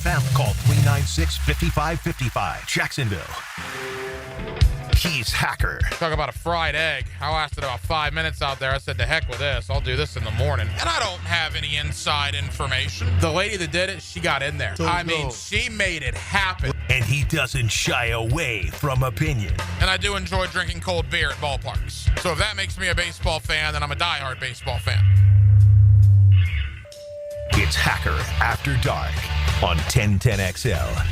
FM. Call 396-5555. Jacksonville. He's Hacker. Talk about a fried egg. I lasted about 5 minutes out there. I said, to heck with this. I'll do this in the morning. And I don't have any inside information. The lady that did it, she got in there. She made it happen. And he doesn't shy away from opinion. And I do enjoy drinking cold beer at ballparks. So if that makes me a baseball fan, then I'm a diehard baseball fan. It's Hacker After Dark on 1010XL.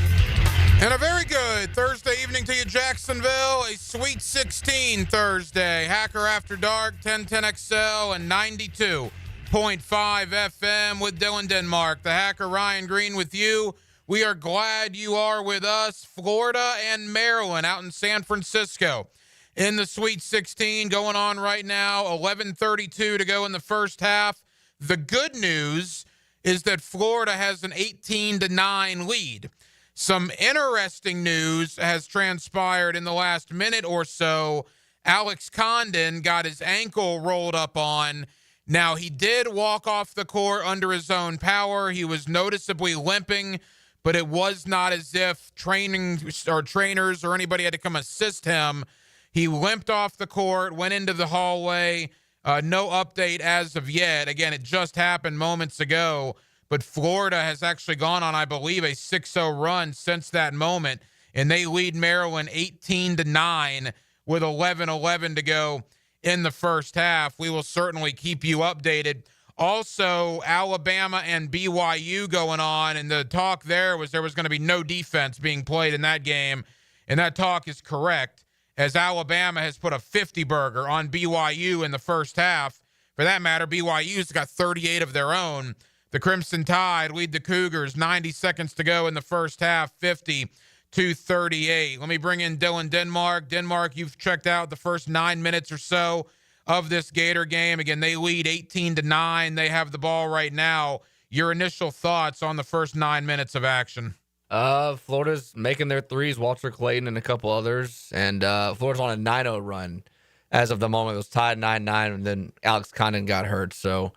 And a very good Thursday evening to you, Jacksonville. A Sweet 16 Thursday. Hacker After Dark, 1010XL and 92.5 FM with Dylan Denmark. The Hacker Ryan Green with you. We are glad you are with us. Florida and Maryland out in San Francisco in the Sweet 16 going on right now. 11:32 to go in the first half. The good news is that Florida has an 18-9 lead. Some interesting news has transpired in the last minute or so. Alex Condon got his ankle rolled up on. Now, he did walk off the court under his own power. He was noticeably limping, but it was not as if trainers or anybody had to come assist him. He limped off the court, went into the hallway. No update as of yet. Again, it just happened moments ago. But Florida has actually gone on, I believe, a 6-0 run since that moment, and they lead Maryland 18-9 with 11:11 to go in the first half. We will certainly keep you updated. Also, Alabama and BYU going on, and the talk there was going to be no defense being played in that game, and that talk is correct, as Alabama has put a 50-burger on BYU in the first half. For that matter, BYU's got 38 of their own. The Crimson Tide lead the Cougars, 90 seconds to go in the first half, 50-38. Let me bring in Dylan Denmark. Denmark, you've checked out the first 9 minutes or so of this Gator game. Again, they lead 18-9. They have the ball right now. Your initial thoughts on the first 9 minutes of action? Florida's making their threes, Walter Clayton and a couple others, and Florida's on a 9-0 run as of the moment. It was tied 9-9, and then Alex Condon got hurt, so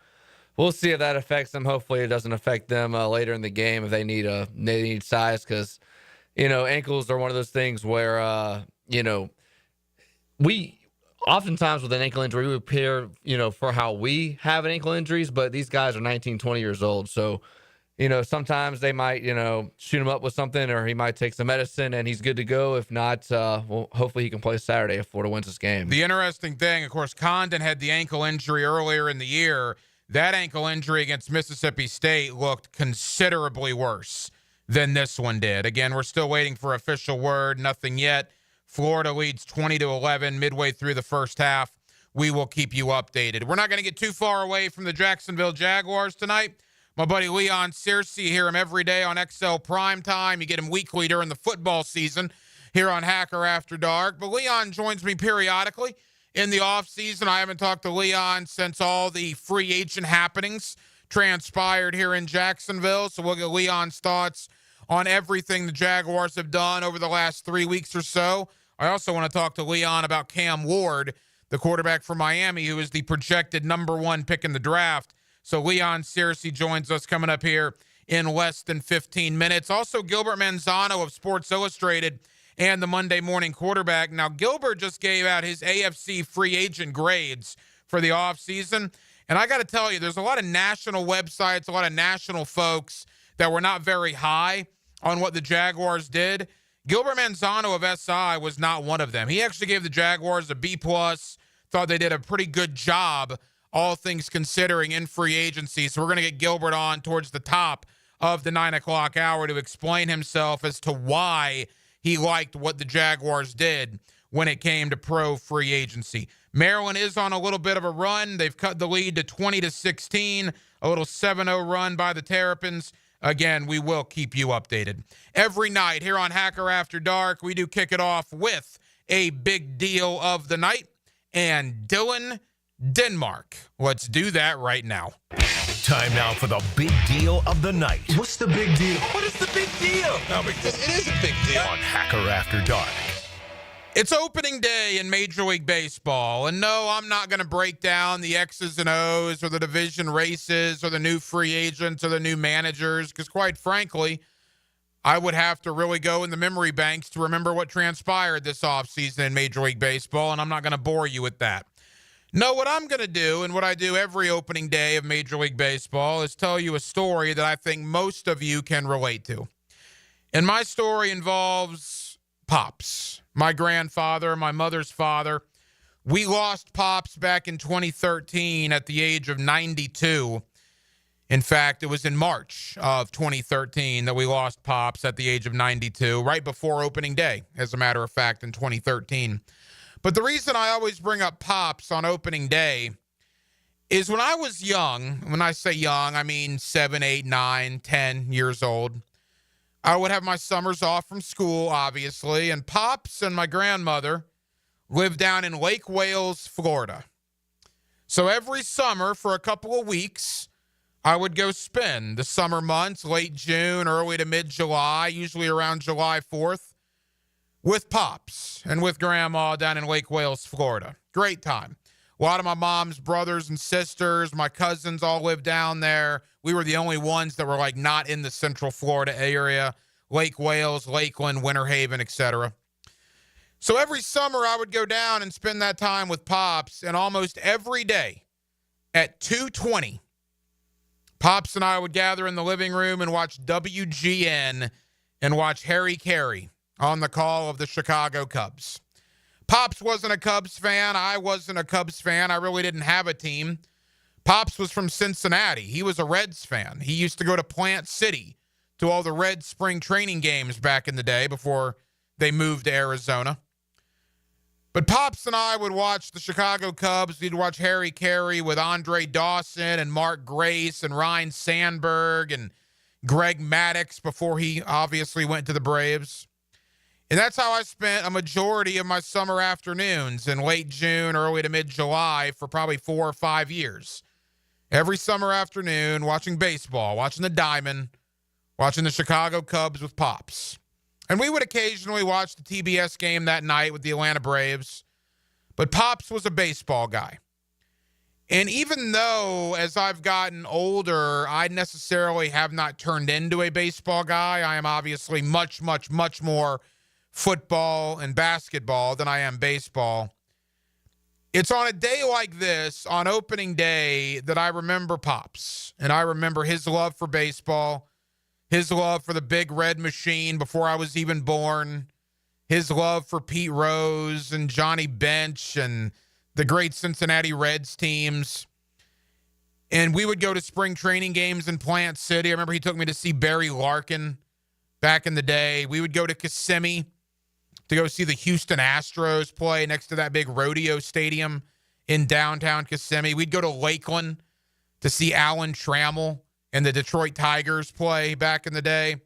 we'll see if that affects them. Hopefully it doesn't affect them later in the game if they need size, because, ankles are one of those things where, we oftentimes with an ankle injury, we prepare, for how we have an ankle injuries, but these guys are 19, 20 years old. So, sometimes they might, shoot him up with something, or he might take some medicine and he's good to go. If not, hopefully he can play Saturday if Florida wins this game. The interesting thing, of course, Condon had the ankle injury earlier in the year. That ankle injury against Mississippi State looked considerably worse than this one did. Again, we're still waiting for official word. Nothing yet. Florida leads 20-11 midway through the first half. We will keep you updated. We're not going to get too far away from the Jacksonville Jaguars tonight. My buddy Leon Searcy, you hear him every day on XL Primetime. You get him weekly during the football season here on Hacker After Dark. But Leon joins me periodically in the offseason. I haven't talked to Leon since all the free agent happenings transpired here in Jacksonville. So we'll get Leon's thoughts on everything the Jaguars have done over the last 3 weeks or so. I also want to talk to Leon about Cam Ward, the quarterback from Miami, who is the projected #1 pick in the draft. So Leon Searcy joins us coming up here in less than 15 minutes. Also, Gilbert Manzano of Sports Illustrated and the Monday Morning Quarterback. Now, Gilbert just gave out his AFC free agent grades for the offseason. And I got to tell you, there's a lot of national websites, a lot of national folks that were not very high on what the Jaguars did. Gilbert Manzano of SI was not one of them. He actually gave the Jaguars a B+, thought they did a pretty good job, all things considering, in free agency. So we're going to get Gilbert on towards the top of the 9 o'clock hour to explain himself as to why he liked what the Jaguars did when it came to pro free agency. Maryland is on a little bit of a run. They've cut the lead to 20-16, a little 7-0 run by the Terrapins. Again, we will keep you updated. Every night here on Hacker After Dark, we do kick it off with a big deal of the night. And Dylan Denmark, let's do that right now. Time now for the big deal of the night. What's the big deal? What is the big deal? No, because it is a big deal. On Hacker After Dark. It's opening day in Major League Baseball, and no, I'm not going to break down the X's and O's or the division races or the new free agents or the new managers, because quite frankly, I would have to really go in the memory banks to remember what transpired this offseason in Major League Baseball, and I'm not going to bore you with that. No, what I'm going to do, and what I do every opening day of Major League Baseball, is tell you a story that I think most of you can relate to. And my story involves Pops, my grandfather, my mother's father. We lost Pops back in 2013 at the age of 92. In fact, it was in March of 2013 that we lost Pops at the age of 92, right before opening day, as a matter of fact, in 2013. But the reason I always bring up Pops on opening day is when I was young, when I say young, I mean 7, 8, 9, 10 years old, I would have my summers off from school, obviously, and Pops and my grandmother lived down in Lake Wales, Florida. So every summer for a couple of weeks, I would go spend the summer months, late June, early to mid-July, usually around July 4th, with Pops and with Grandma down in Lake Wales, Florida. Great time. A lot of my mom's brothers and sisters, my cousins all lived down there. We were the only ones that were like not in the Central Florida area, Lake Wales, Lakeland, Winter Haven, etc. So every summer I would go down and spend that time with Pops, and almost every day at 2:20, Pops and I would gather in the living room and watch WGN and watch Harry Carey on the call of the Chicago Cubs. Pops wasn't a Cubs fan. I wasn't a Cubs fan. I really didn't have a team. Pops was from Cincinnati. He was a Reds fan. He used to go to Plant City to all the Reds spring training games back in the day before they moved to Arizona. But Pops and I would watch the Chicago Cubs. We'd watch Harry Carey with Andre Dawson and Mark Grace and Ryan Sandberg and Greg Maddux before he obviously went to the Braves. And that's how I spent a majority of my summer afternoons in late June, early to mid-July for probably 4 or 5 years. Every summer afternoon, watching baseball, watching the Diamond, watching the Chicago Cubs with Pops. And we would occasionally watch the TBS game that night with the Atlanta Braves. But Pops was a baseball guy. And even though, as I've gotten older, I necessarily have not turned into a baseball guy, I am obviously much, much, much more football and basketball than I am baseball. It's on a day like this, on opening day, that I remember Pops. And I remember his love for baseball, his love for the Big Red Machine before I was even born, his love for Pete Rose and Johnny Bench and the great Cincinnati Reds teams. And we would go to spring training games in Plant City. I remember he took me to see Barry Larkin back in the day. We would go to Kissimmee to go see the Houston Astros play next to that big rodeo stadium in downtown Kissimmee. We'd go to Lakeland to see Alan Trammell and the Detroit Tigers play back in the day.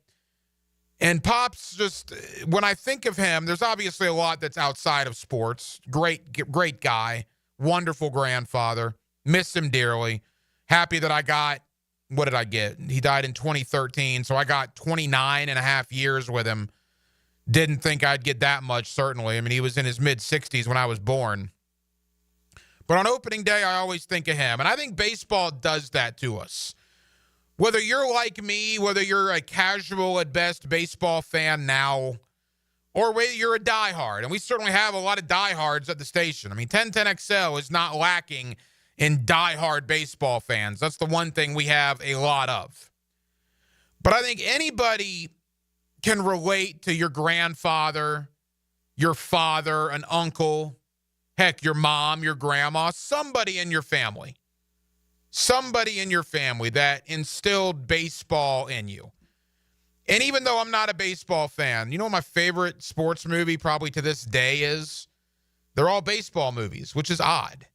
And Pops, just when I think of him, there's obviously a lot that's outside of sports. Great guy, wonderful grandfather, miss him dearly. Happy that I got, what did I get? He died in 2013, so I got 29 and a half years with him. Didn't think I'd get that much, certainly. I mean, he was in his mid-60s when I was born. But on opening day, I always think of him. And I think baseball does that to us. Whether you're like me, whether you're a casual at best baseball fan now, or whether you're a diehard, and we certainly have a lot of diehards at the station. I mean, 1010XL is not lacking in diehard baseball fans. That's the one thing we have a lot of. But I think anybody can relate to your grandfather, your father, an uncle, heck, your mom, your grandma, somebody in your family. Somebody in your family that instilled baseball in you. And even though I'm not a baseball fan, you know what my favorite sports movie probably to this day is? They're all baseball movies, which is odd.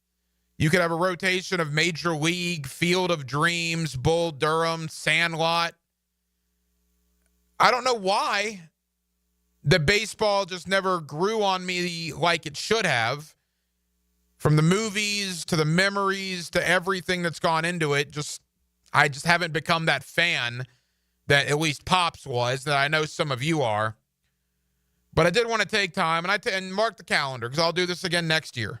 You could have a rotation of Major League, Field of Dreams, Bull Durham, Sandlot. I don't know why the baseball just never grew on me like it should have. From the movies to the memories to everything that's gone into it, I just haven't become that fan that at least Pops was, that I know some of you are. But I did want to take time and mark the calendar because I'll do this again next year.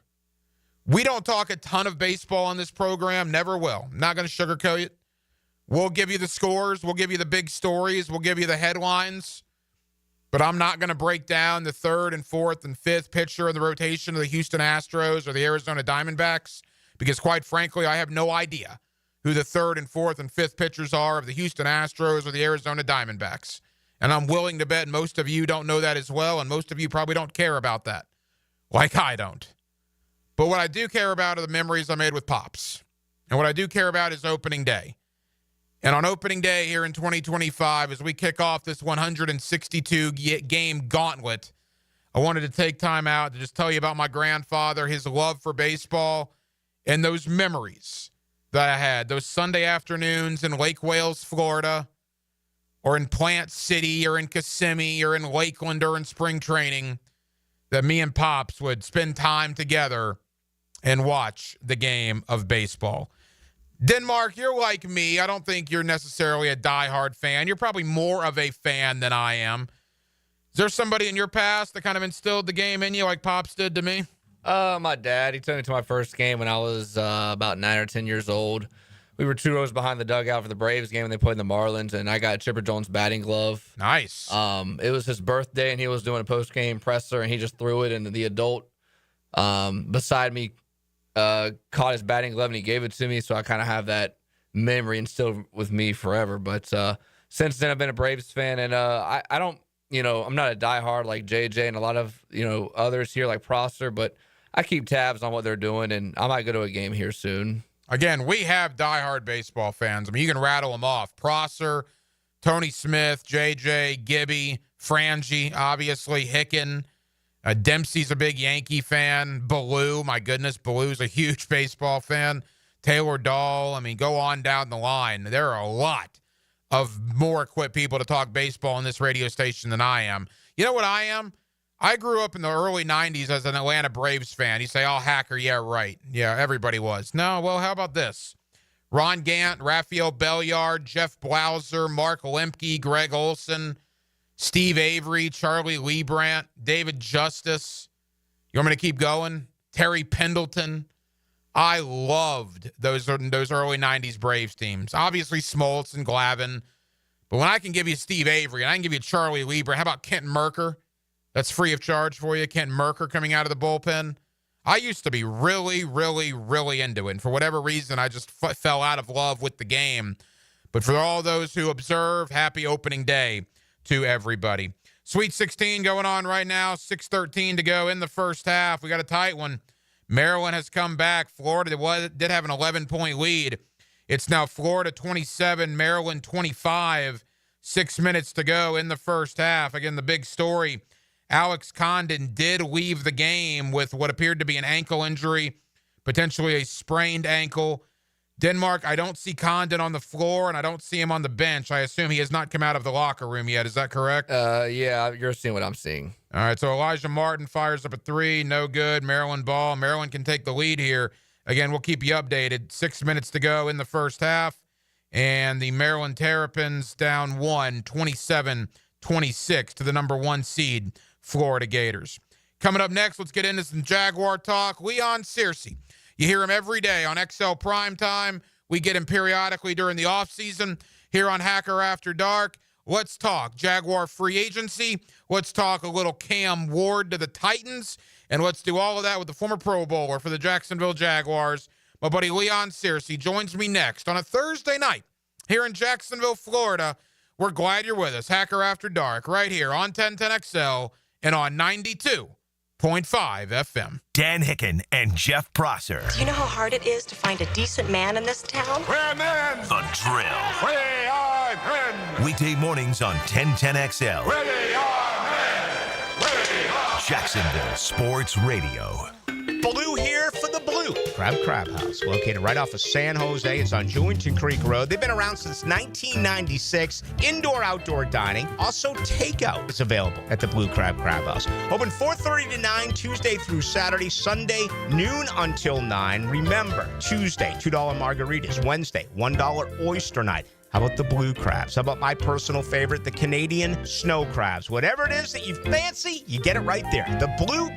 We don't talk a ton of baseball on this program, never will. I'm not going to sugarcoat it. We'll give you the scores. We'll give you the big stories. We'll give you the headlines. But I'm not going to break down the third and fourth and fifth pitcher in the rotation of the Houston Astros or the Arizona Diamondbacks because, quite frankly, I have no idea who the third and fourth and fifth pitchers are of the Houston Astros or the Arizona Diamondbacks. And I'm willing to bet most of you don't know that as well, and most of you probably don't care about that, like I don't. But what I do care about are the memories I made with Pops. And what I do care about is opening day. And on opening day here in 2025, as we kick off this 162-game gauntlet, I wanted to take time out to just tell you about my grandfather, his love for baseball, and those memories that I had. Those Sunday afternoons in Lake Wales, Florida, or in Plant City, or in Kissimmee, or in Lakeland, or in spring training, that me and Pops would spend time together and watch the game of baseball. Denmark, you're like me. I don't think you're necessarily a diehard fan. You're probably more of a fan than I am. Is there somebody in your past that kind of instilled the game in you like Pops did to me? My dad. He took me to my first game when I was about 9 or 10 years old. We were 2 rows behind the dugout for the Braves game when they played the Marlins, and I got Chipper Jones' batting glove. Nice. It was his birthday, and he was doing a post-game presser, and he just threw it, and the adult beside me caught his batting glove and he gave it to me, so I kind of have that memory instilled with me forever. But since then, I've been a Braves fan, and I don't, I'm not a diehard like JJ and a lot of, others here like Prosser, but I keep tabs on what they're doing, and I might go to a game here soon. Again, we have diehard baseball fans. I mean, you can rattle them off. Prosser, Tony Smith, JJ, Gibby, Frangie, obviously, Hicken. Dempsey's a big Yankee fan. Ballou, my goodness, Ballou's a huge baseball fan. Taylor Dahl, I mean, go on down the line. There are a lot of more equipped people to talk baseball on this radio station than I am. You know what I am? I grew up in the early 90s as an Atlanta Braves fan. You say, oh, Hacker, yeah, right. Yeah, everybody was. No, well, how about this? Ron Gant, Rafael Belliard, Jeff Blauser, Mark Lemke, Greg Olson, Steve Avery, Charlie Liebrandt, David Justice. You want me to keep going? Terry Pendleton. I loved those early 90s Braves teams. Obviously, Smoltz and Glavine. But when I can give you Steve Avery and I can give you Charlie Liebrandt, how about Kent Merker? That's free of charge for you. Kent Merker coming out of the bullpen. I used to be really, really, really into it. And for whatever reason, I just fell out of love with the game. But for all those who observe, happy opening day to everybody. Sweet 16 going on right now. 6:13 to go in the first half. We got a tight one. Maryland has come back. Florida did have an 11-point lead. It's now Florida 27, Maryland 25. 6 minutes to go in the first half. Again, the big story, Alex Condon did leave the game with what appeared to be an ankle injury, potentially a sprained ankle. Denmark, I don't see Condon on the floor, and I don't see him on the bench. I assume he has not come out of the locker room yet. Is that correct? Yeah, you're seeing what I'm seeing. All right, so Elijah Martin fires up a three. No good. Maryland ball. Maryland can take the lead here. Again, we'll keep you updated. 6 minutes to go in the first half, and the Maryland Terrapins down 27-26 to the number 1 seed, Florida Gators. Coming up next, let's get into some Jaguar talk. Leon Searcy. You hear him every day on XL Primetime. We get him periodically during the offseason here on Hacker After Dark. Let's talk Jaguar free agency. Let's talk a little Cam Ward to the Titans. And let's do all of that with the former Pro Bowler for the Jacksonville Jaguars. My buddy Leon Searcy joins me next on a Thursday night here in Jacksonville, Florida. We're glad you're with us. Hacker After Dark right here on 1010XL and on 92.5 FM. Dan Hicken and Jeff Prosser. Do you know how hard it is to find a decent man in this town? We're men. The Drill. We are men. Weekday mornings on 1010XL. We are men. We are Jacksonville Sports Radio. Blue here for the Blue Crab House, located right off of San Jose. It's on Jewington Creek Road. They've been around since 1996. Indoor-outdoor dining. Also, takeout is available at the Blue Crab House. Open 4:30 to 9, Tuesday through Saturday. Sunday, noon until 9. Remember, Tuesday, $2 margaritas. Wednesday, $1 oyster night. How about the blue crabs? How about my personal favorite, the Canadian snow crabs? Whatever it is that you fancy, you get it right there. The Blue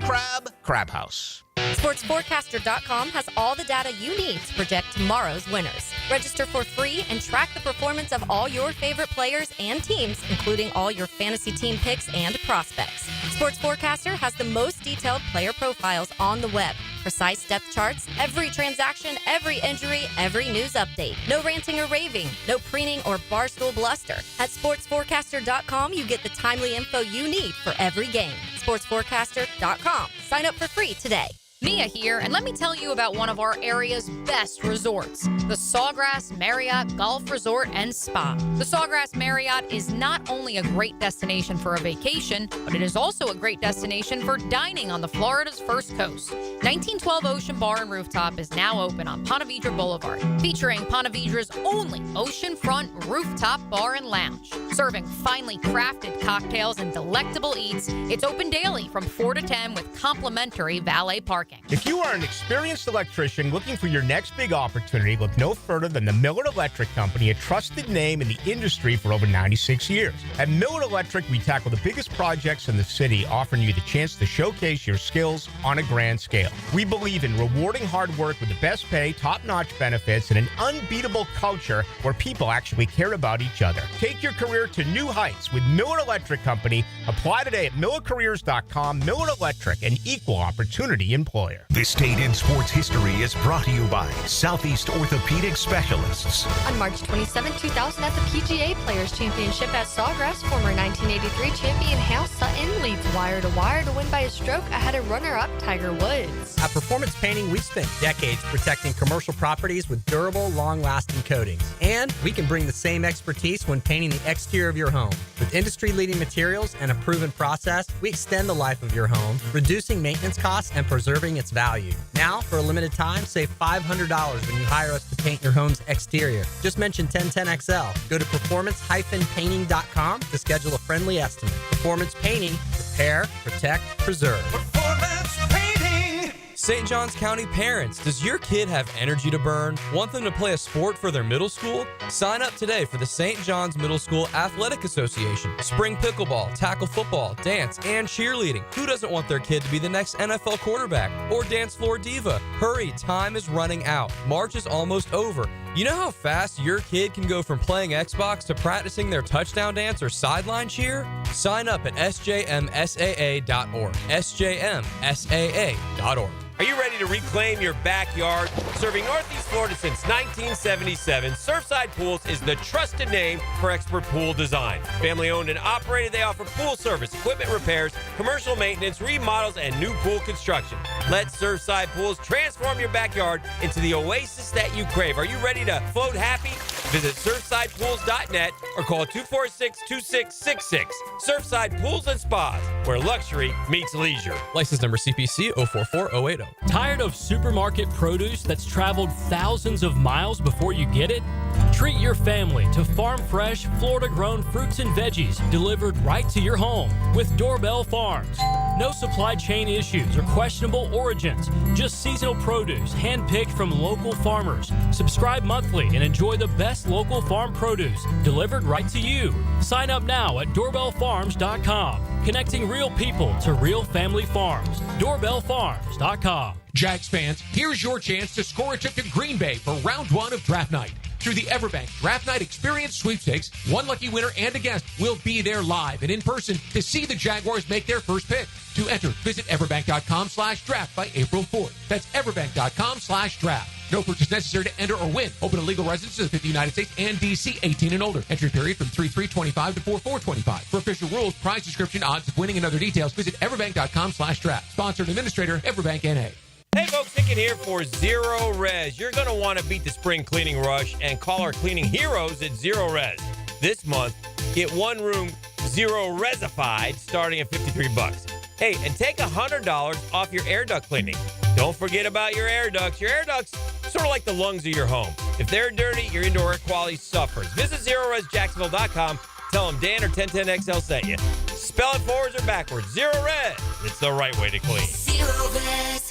Crab House. SportsForecaster.com has all the data you need to project tomorrow's winners. Register for free and track the performance of all your favorite players and teams, including all your fantasy team picks and prospects. Sports Forecaster has the most detailed player profiles on the web. Precise depth charts, every transaction, every injury, every news update. No ranting or raving, no preening or barstool bluster. At sportsforecaster.com, you get the timely info you need for every game. Sportsforecaster.com. Sign up for free today. Mia here, and let me tell you about one of our area's best resorts, the Sawgrass Marriott Golf Resort and Spa. The Sawgrass Marriott is not only a great destination for a vacation, but it is also a great destination for dining on the Florida's first coast. 1912 Ocean Bar and Rooftop is now open on Ponte Vedra Boulevard, featuring Ponte Vedra's only oceanfront rooftop bar and lounge. Serving finely crafted cocktails and delectable eats, it's open daily from 4 to 10 with complimentary valet parking. If you are an experienced electrician looking for your next big opportunity, look no further than the Miller Electric Company, a trusted name in the industry for over 96 years. At Miller Electric, we tackle the biggest projects in the city, offering you the chance to showcase your skills on a grand scale. We believe in rewarding hard work with the best pay, top-notch benefits, and an unbeatable culture where people actually care about each other. Take your career to new heights with Miller Electric Company. Apply today at millercareers.com. Miller Electric, an equal opportunity employer. This date in sports history is brought to you by Southeast Orthopedic Specialists. On March 27, 2000, at the PGA Players Championship at Sawgrass, former 1983 champion Hal Sutton leads wire to win by a stroke ahead of runner-up Tiger Woods. At Performance Painting, we've spent decades protecting commercial properties with durable, long-lasting coatings. And we can bring the same expertise when painting the exterior of your home. With industry-leading materials and a proven process, we extend the life of your home, reducing maintenance costs and preserving its value. Now, for a limited time, save $500 when you hire us to paint your home's exterior. Just mention 1010XL. Go to performance-painting.com to schedule a friendly estimate. Performance Painting. Repair, protect, preserve. Performance Painting! St. Johns County parents, does your kid have energy to burn? Want them to play a sport for their middle school? Sign up today for the St. John's Middle School Athletic Association. Spring pickleball, tackle football, dance, and cheerleading. Who doesn't want their kid to be the next NFL quarterback or dance floor diva? Hurry, time is running out. March is almost over. You know how fast your kid can go from playing Xbox to practicing their touchdown dance or sideline cheer? Sign up at sjmsaa.org. sjmsaa.org. Are you ready to reclaim your backyard? Serving Northeast Florida since 1977, Surfside Pools is the trusted name for expert pool design. Family owned and operated, they offer pool service, equipment repairs, commercial maintenance, remodels, and new pool construction. Let Surfside Pools transform your backyard into the oasis that you crave. Are you ready to float happy? Visit surfsidepools.net or call 246-2666. Surfside Pools and Spas, where luxury meets leisure. License number CPC 044080. Tired of supermarket produce that's traveled thousands of miles before you get it? Treat your family to farm fresh, Florida-grown fruits and veggies delivered right to your home with Doorbell Farms. No supply chain issues or questionable origins, just seasonal produce handpicked from local farmers. Subscribe monthly and enjoy the best local farm produce delivered right to you. Sign up now at doorbellfarms.com. Connecting real people to real family farms. Doorbellfarms.com. Jags fans, here's your chance to score a trip to Green Bay for round one of draft night. Through the Everbank Draft Night Experience Sweepstakes, one lucky winner and a guest will be there live and in person to see the Jaguars make their first pick. To enter, visit everbank.com/draft by April 4th. That's everbank.com/draft. No purchase necessary to enter or win. Open to legal residents of the 50 United States and D.C. 18 and older. Entry period from 3/3/25 to 4/4/25. For official rules, prize description, odds of winning, and other details, visit everbank.com/draft. Sponsored administrator, Everbank N.A. Hey folks, Nick in here for Zero Res. You're going to want to beat the spring cleaning rush and call our cleaning heroes at Zero Res. This month, get one room Zero Resified starting at $53. Hey, and take $100 off your air duct cleaning. Don't forget about your air ducts. Your air ducts, sort of like the lungs of your home. If they're dirty, your indoor air quality suffers. Visit ZeroResJacksonville.com. Tell them Dan or 1010XL sent you. Spell it forwards or backwards. Zero Res. It's the right way to clean. Zero Res.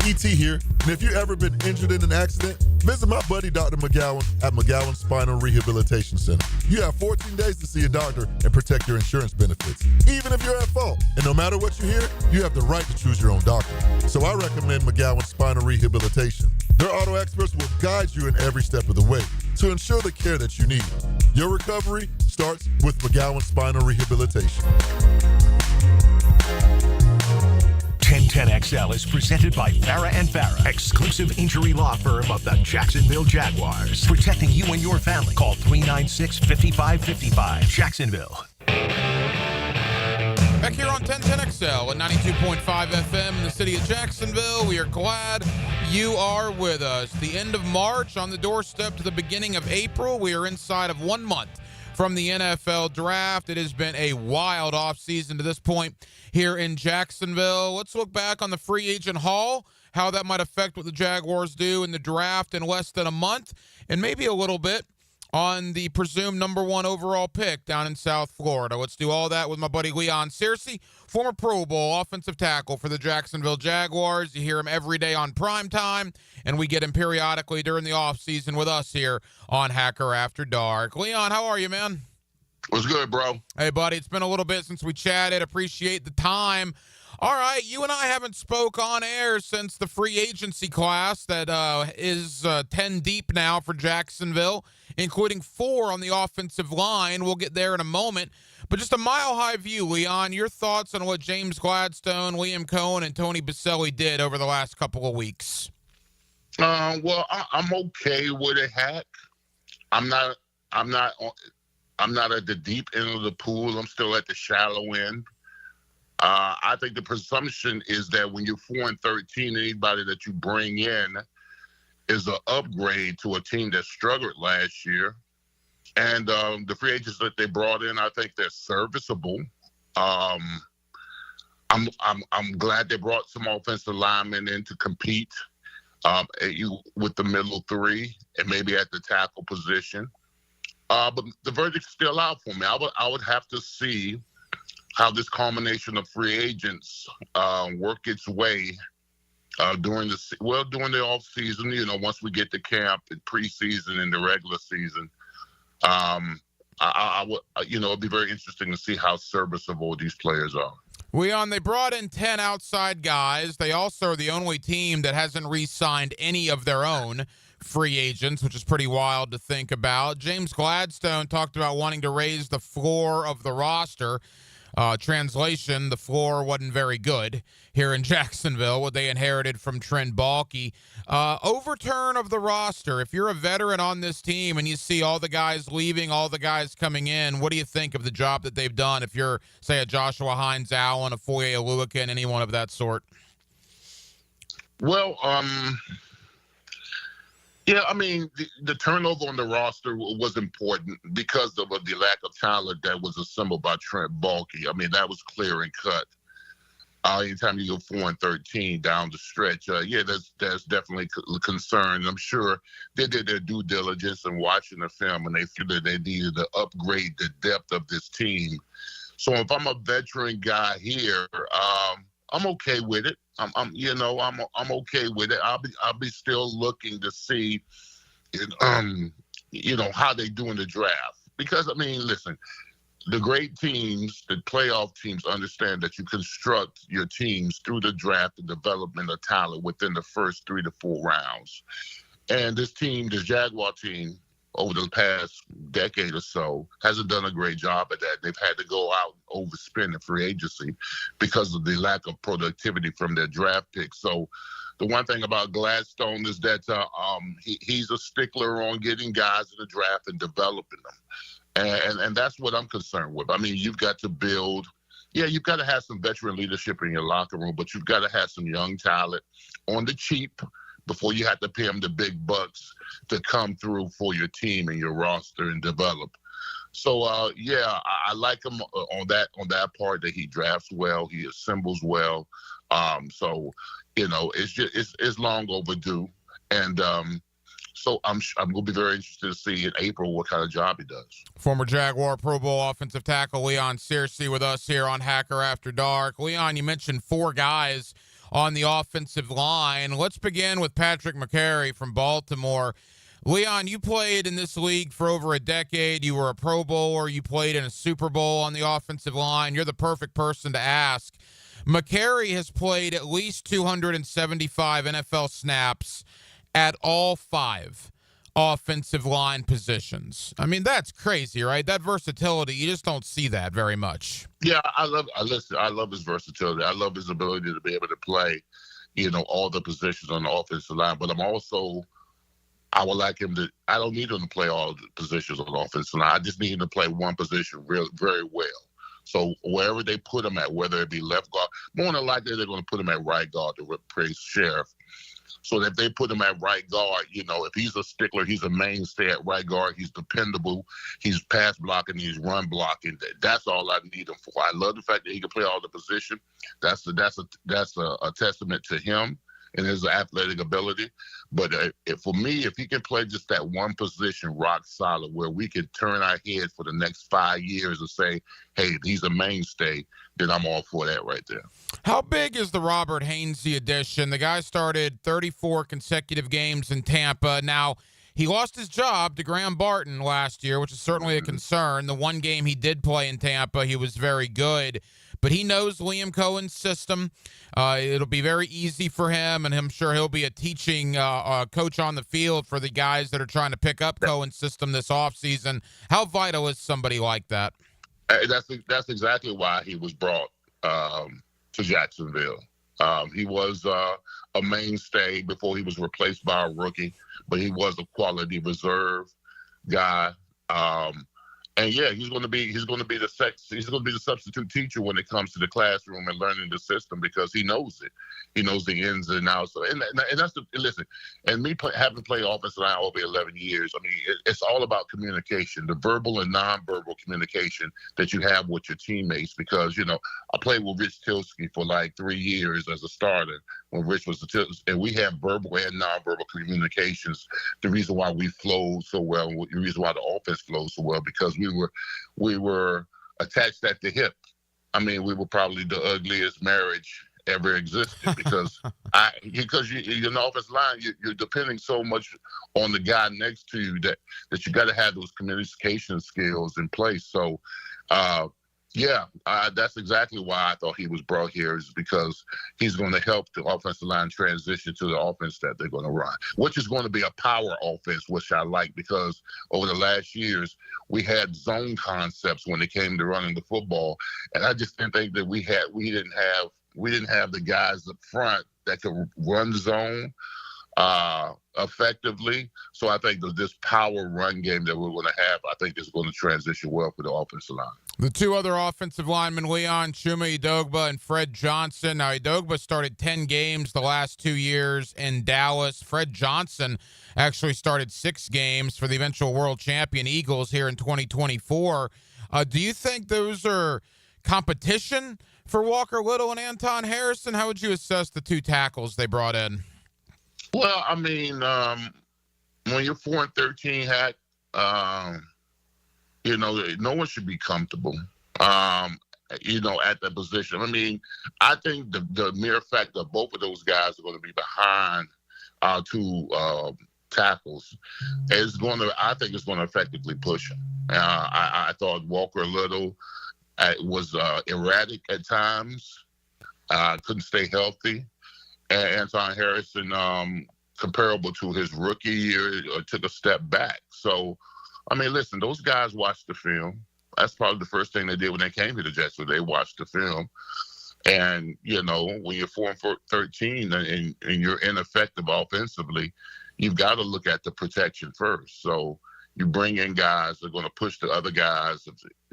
E.T. here, and if you've ever been injured in an accident, visit my buddy Dr. McGowan at McGowan Spinal Rehabilitation Center. You have 14 days to see a doctor and protect your insurance benefits, even if you're at fault. And no matter what you hear, you have the right to choose your own doctor. So I recommend McGowan Spinal Rehabilitation. Their auto experts will guide you in every step of the way to ensure the care that you need. Your recovery starts with McGowan Spinal Rehabilitation. 1010XL is presented by Farah and Farah, exclusive injury law firm of the Jacksonville Jaguars. Protecting you and your family. Call 396-5555. Jacksonville. Back here on 1010XL at 92.5 FM in the city of Jacksonville. We are glad you are with us. The end of March on the doorstep to the beginning of April. We are inside of 1 month from the NFL draft. It has been a wild offseason to this point here in Jacksonville. Let's look back on the free agent haul, how that might affect what the Jaguars do in the draft in less than a month, and maybe a little bit on the presumed number 1 overall pick down in South Florida. Let's do all that with my buddy Leon Searcy, former Pro Bowl offensive tackle for the Jacksonville Jaguars. You hear him every day on primetime, and we get him periodically during the offseason with us here on Hacker After Dark. Leon, how are you, man? What's good, bro? Hey, buddy, it's been a little bit since we chatted. Appreciate the time. All right, you and I haven't spoke on air since the free agency class that is 10 deep now for Jacksonville, including 4 on the offensive line. We'll get there in a moment. But just a mile-high view, Leon, your thoughts on what James Gladstone, Liam Cohen, and Tony Baselli did over the last couple of weeks? Well, I'm okay with it, Hack. I'm not at the deep end of the pool. I'm still at the shallow end. I think the presumption is that when you're 4-13, anybody that you bring in is an upgrade to a team that struggled last year. And the free agents that they brought in, I think they're serviceable. I'm glad they brought some offensive linemen in to compete with the middle 3 and maybe at the tackle position. But the verdict's still out for me. I would have to see how this culmination of free agents work its way during the off season. You know, once we get to camp and preseason and the regular season, I would, it'd be very interesting to see how serviceable these players are. Leon, they brought in 10 outside guys. They also are the only team that hasn't re-signed any of their own free agents, which is pretty wild to think about. James Gladstone talked about wanting to raise the floor of the roster. Translation, the floor wasn't very good here in Jacksonville, what they inherited from Trent Baalke. Overturn of the roster. If you're a veteran on this team and you see all the guys leaving, all the guys coming in, what do you think of the job that they've done if you're, say, a Joshua Hines-Allen, a Foye Oluokun, anyone of that sort? Well, yeah, I mean, the turnover on the roster was important because of the lack of talent that was assembled by Trent Baalke. I mean, that was clear and cut. Anytime you go 4-13 down the stretch, there's definitely concern. I'm sure they did their due diligence in watching the film, and they feel that they needed to upgrade the depth of this team. So if I'm a veteran guy here, I'm okay with it. I'm okay with it. I'll be still looking to see, how they do in the draft. Because I mean, listen, the great teams, the playoff teams, understand that you construct your teams through the draft and development of talent within the first 3 to 4 rounds. And this team, the Jaguar team, over the past decade or so, hasn't done a great job at that. They've had to go out and overspend in free agency because of the lack of productivity from their draft picks. So the one thing about Gladstone is that he's a stickler on getting guys in the draft and developing them. And that's what I'm concerned with. I mean, you've got to build – you've got to have some veteran leadership in your locker room, but you've got to have some young talent on the cheap before you have to pay them the big bucks to come through for your team and your roster and develop. So, I like him on that part, that he drafts well, he assembles well. It's long overdue. And so I'm going to be very interested to see in April what kind of job he does. Former Jaguar Pro Bowl offensive tackle Leon Searcy with us here on Hacker After Dark. Leon, you mentioned 4 guys on the offensive line. Let's begin with Patrick McCary from Baltimore. Leon, you played in this league for over a decade. You were a Pro Bowler. You played in a Super Bowl on the offensive line. You're the perfect person to ask. McCary has played at least 275 NFL snaps at all 5 offensive line positions. I mean, that's crazy, right? That versatility, you just don't see that very much. Yeah, I love his versatility. I love his ability to be able to play, all the positions on the offensive line. But I would like him to. I don't need him to play all the positions on the offensive line. I just need him to play one position very well. So wherever they put him at, whether it be left guard, more than likely they're going to put him at right guard to replace Sheriff. So if they put him at right guard, if he's a stickler, he's a mainstay at right guard. He's dependable. He's pass blocking. He's run blocking. That's all I need him for. I love the fact that he can play all the position. That's a testament to him and his athletic ability. But for me, if he can play just that one position rock solid where we can turn our head for the next 5 years and say, hey, he's a mainstay, then I'm all for that right there. How big is the Robert Hainsey addition? The guy started 34 consecutive games in Tampa. Now, he lost his job to Graham Barton last year, which is certainly a concern. The one game he did play in Tampa, he was very good. But he knows Liam Cohen's system. It'll be very easy for him, and I'm sure he'll be a teaching coach on the field for the guys that are trying to pick up Cohen's system this offseason. How vital is somebody like that? That's exactly why he was brought to Jacksonville. He was a mainstay before he was replaced by a rookie, but he was a quality reserve guy. And yeah, he's going to be the substitute teacher when it comes to the classroom and learning the system because he knows it. He knows the ins and outs. And that's listen. And me having played offensive line over 11 years, I mean, it's all about communication, the verbal and nonverbal communication that you have with your teammates. Because I played with Rich Tilsky for like 3 years as a starter when Rich was and we have verbal and nonverbal communications. The reason why we flowed so well, the reason why the offense flowed so well, because we were attached at the hip. I mean, we were probably the ugliest marriage ever existed because you're in the offensive line, you're depending so much on the guy next to you that you got to have those communication skills in place. So, that's exactly why I thought he was brought here, is because he's going to help the offensive line transition to the offense that they're going to run, which is going to be a power offense, which I like, because over the last years we had zone concepts when it came to running the football, and I just didn't think that we didn't have the guys up front that could run zone effectively. So I think that this power run game that we're going to have, I think is going to transition well for the offensive line. The two other offensive linemen, Leon Chuma Idogba and Fred Johnson. Now, Idogba started 10 games the last 2 years in Dallas. Fred Johnson actually started 6 games for the eventual world champion Eagles here in 2024. Do you think those are competition for Walker Little and Anton Harrison? How would you assess the two tackles they brought in? Well, I mean, when you're 4-13, Hack, no one should be comfortable, at that position. I mean, I think the mere fact that both of those guys are going to be behind our two tackles I think it's going to effectively push them. I thought Walker Little was erratic at times, couldn't stay healthy. And Anton Harrison, comparable to his rookie year, took a step back. So, I mean, listen, those guys watched the film. That's probably the first thing they did when they came to the Jacksonville. They watched the film. And, when you're 4-13 and you're ineffective offensively, you've got to look at the protection first. So you bring in guys that are going to push the other guys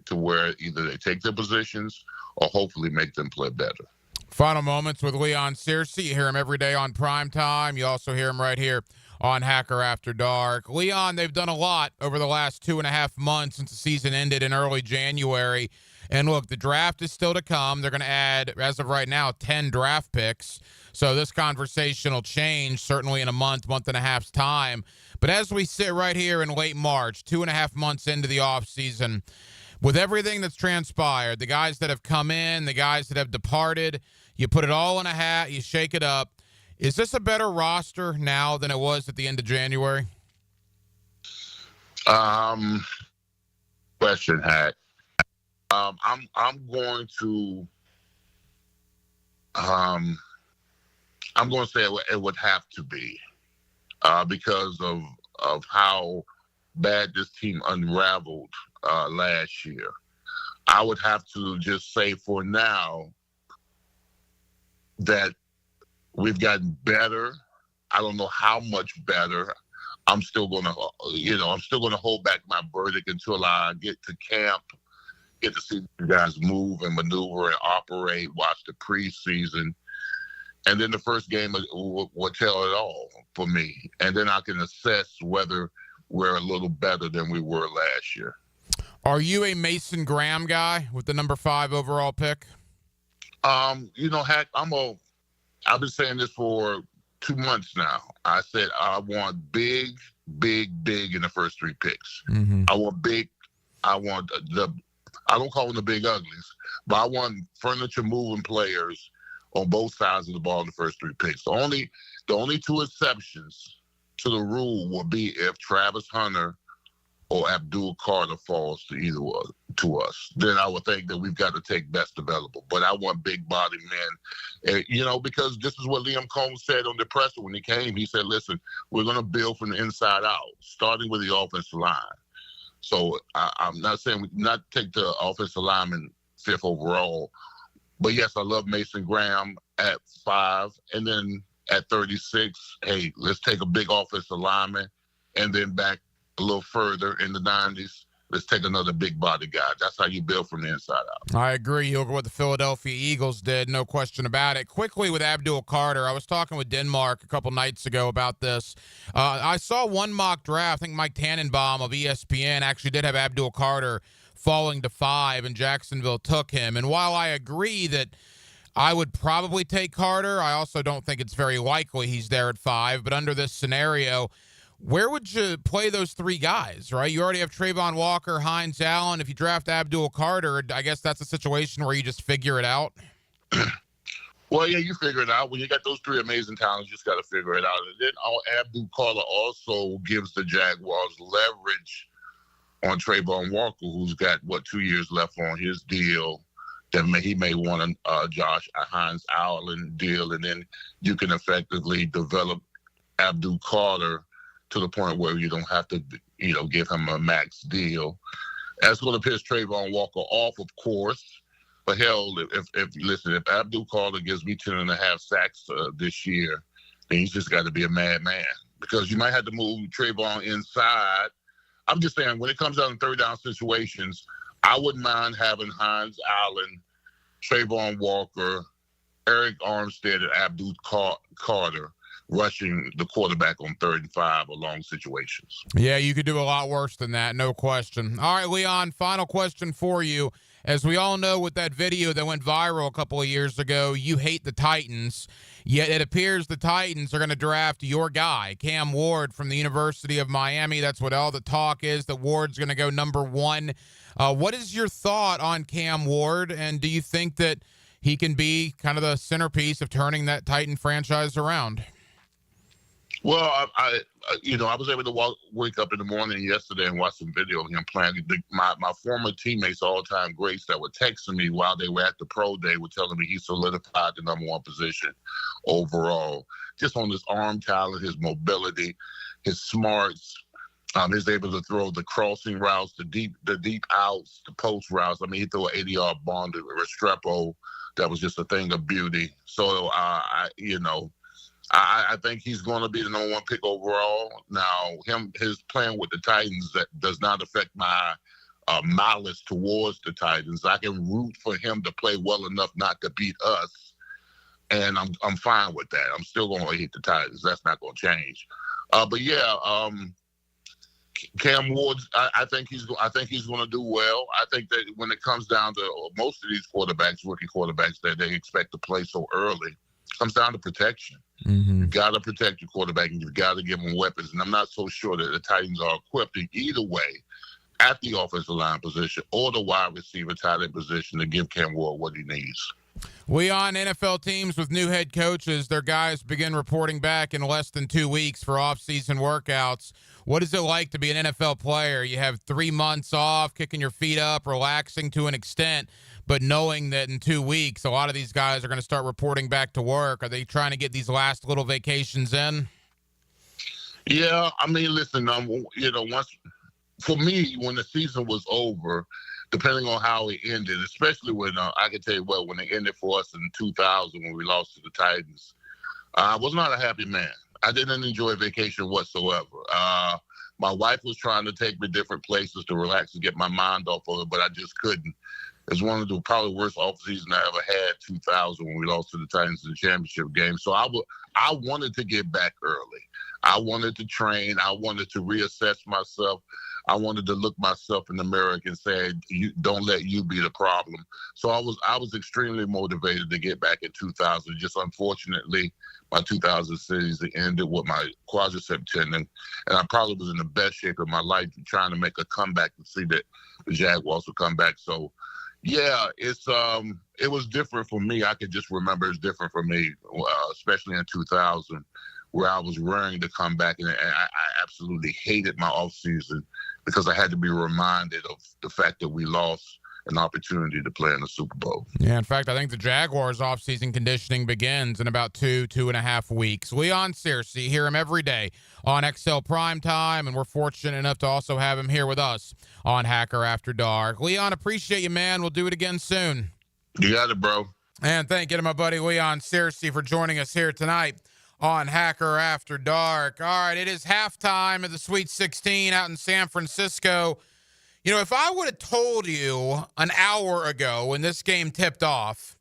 to where either they take their positions or hopefully make them play better. Final moments with Leon Searcy. You hear him every day on Primetime. You also hear him right here on Hacker After Dark. Leon, they've done a lot over the last 2.5 months since the season ended in early January. And look, the draft is still to come. They're going to add, as of right now, 10 draft picks. So this conversation will change certainly in a month and a half's time. But as we sit right here in late March, 2.5 months into the offseason, with everything that's transpired, the guys that have come in, the guys that have departed, you put it all in a hat, you shake it up. Is this a better roster now than it was at the end of January? Question, Hack. I'm going to say it would have to be. because of how bad this team unraveled last year. I would have to just say for now that we've gotten better. I don't know how much better. I'm still going to hold back my verdict until I get to camp, get to see the guys move and maneuver and operate, watch the preseason. And then the first game will tell it all for me. And then I can assess whether we're a little better than we were last year. Are you a Mason Graham guy with the number 5 overall pick? Hack, I've been saying this for 2 months now. I said I want big in the first 3 picks. Mm-hmm. I want big. I don't call them the big uglies, but I want furniture moving players on both sides of the ball in the first 3 picks. The only 2 exceptions to the rule will be if Travis Hunter or Abdul Carter falls to either to us. Then I would think that we've got to take best available. But I want big body men, because this is what Liam Combs said on the presser when he came. He said, listen, we're going to build from the inside out, starting with the offensive line. So I'm not saying we not take the offensive lineman 5th overall, but yes, I love Mason Graham at 5. And then at 36, hey, let's take a big offensive lineman, and then back a little further in the 90s, let's take another big body guy. That's how you build from the inside out. I agree. You'll go what the Philadelphia Eagles did, no question about it. Quickly with Abdul Carter, I was talking with Denmark a couple nights ago about this. I saw one mock draft. I think Mike Tannenbaum of ESPN actually did have Abdul Carter falling to 5, and Jacksonville took him. And while I agree that I would probably take Carter, I also don't think it's very likely he's there at 5. But under this scenario, where would you play those 3 guys, right? You already have Trayvon Walker, Hines Allen. If you draft Abdul Carter, I guess that's a situation where you just figure it out. Well, yeah, you figure it out. When you got those 3 amazing talents, you just got to figure it out. And then Abdul Carter also gives the Jaguars leverage on Trayvon Walker, who's got, 2 years left on his deal. That he may want a Josh Hines Allen deal, and then you can effectively develop Abdul Carter to the point where you don't have to, give him a max deal. That's going to piss Trayvon Walker off, of course. But hell, if Abdul Carter gives me 10.5 sacks this year, then he's just got to be a madman, because you might have to move Trayvon inside. I'm just saying, when it comes down to 3rd down situations, I wouldn't mind having Hines Allen, Trayvon Walker, Eric Armstead, and Abdul Carter rushing the quarterback on 3rd and 5 or long situations. Yeah, you could do a lot worse than that, no question. All right, Leon, final question for you. As we all know, with that video that went viral a couple of years ago, you hate the Titans, yet it appears the Titans are going to draft your guy, Cam Ward, from the University of Miami. That's what all the talk is, that Ward's going to go number 1. What is your thought on Cam Ward, and do you think that he can be kind of the centerpiece of turning that Titan franchise around? Well, I was able to wake up in the morning yesterday and watch some video of him playing. My former teammates, all-time greats that were texting me while they were at the pro day, were telling me he solidified the number 1 position overall. Just on his arm talent, his mobility, his smarts. He's able to throw the crossing routes, the deep outs, the post routes. I mean, he threw an 80-yard bomb to Restrepo. That was just a thing of beauty. So, I think he's going to be the number 1 pick overall. Now, his playing with the Titans, that does not affect my malice towards the Titans. I can root for him to play well enough not to beat us, and I'm fine with that. I'm still going to hate the Titans. That's not going to change. Cam Ward, I think he's going to do well. I think that when it comes down to most of these quarterbacks, rookie quarterbacks, that they expect to play so early, it comes down to protection. Mm-hmm. You've got to protect your quarterback, and you've got to give him weapons. And I'm not so sure that the Titans are equipped in either way at the offensive line position or the wide receiver tight end position to give Cam Ward what he needs. We on NFL teams with new head coaches. Their guys begin reporting back in less than 2 weeks for off-season workouts. What is it like to be an NFL player? You have 3 months off, kicking your feet up, relaxing to an extent, but knowing that in 2 weeks, a lot of these guys are going to start reporting back to work. Are they trying to get these last little vacations in? Yeah, I mean, listen, once for me, when the season was over, depending on how it ended, especially when I can tell you when it ended for us in 2000 when we lost to the Titans, I was not a happy man. I didn't enjoy vacation whatsoever. My wife was trying to take me different places to relax and get my mind off of it, but I just couldn't. It's one of the probably worst off seasons I ever had, 2000, when we lost to the Titans in the championship game. So I wanted to get back early. I wanted to train. I wanted to reassess myself. I wanted to look myself in the mirror and say, don't let you be the problem. So I was extremely motivated to get back in 2000. Just unfortunately, my 2000 season ended with my quadricep tendon, and I probably was in the best shape of my life trying to make a comeback to see that the Jaguars would come back. So, yeah, it was different for me. I could just remember it's different for me, especially in 2000, where I was raring to come back, and I absolutely hated my off season because I had to be reminded of the fact that we lost an opportunity to play in the Super Bowl. Yeah, in fact, I think the Jaguars' offseason conditioning begins in about 2.5 weeks. Leon Searcy, hear him every day on XL Primetime, and we're fortunate enough to also have him here with us on Hacker After Dark. Leon, appreciate you, man. We'll do it again soon. You got it, bro. And thank you to my buddy Leon Searcy for joining us here tonight on Hacker After Dark. All right, it is halftime of the Sweet 16 out in San Francisco. You know, if I would have told you an hour ago when this game tipped off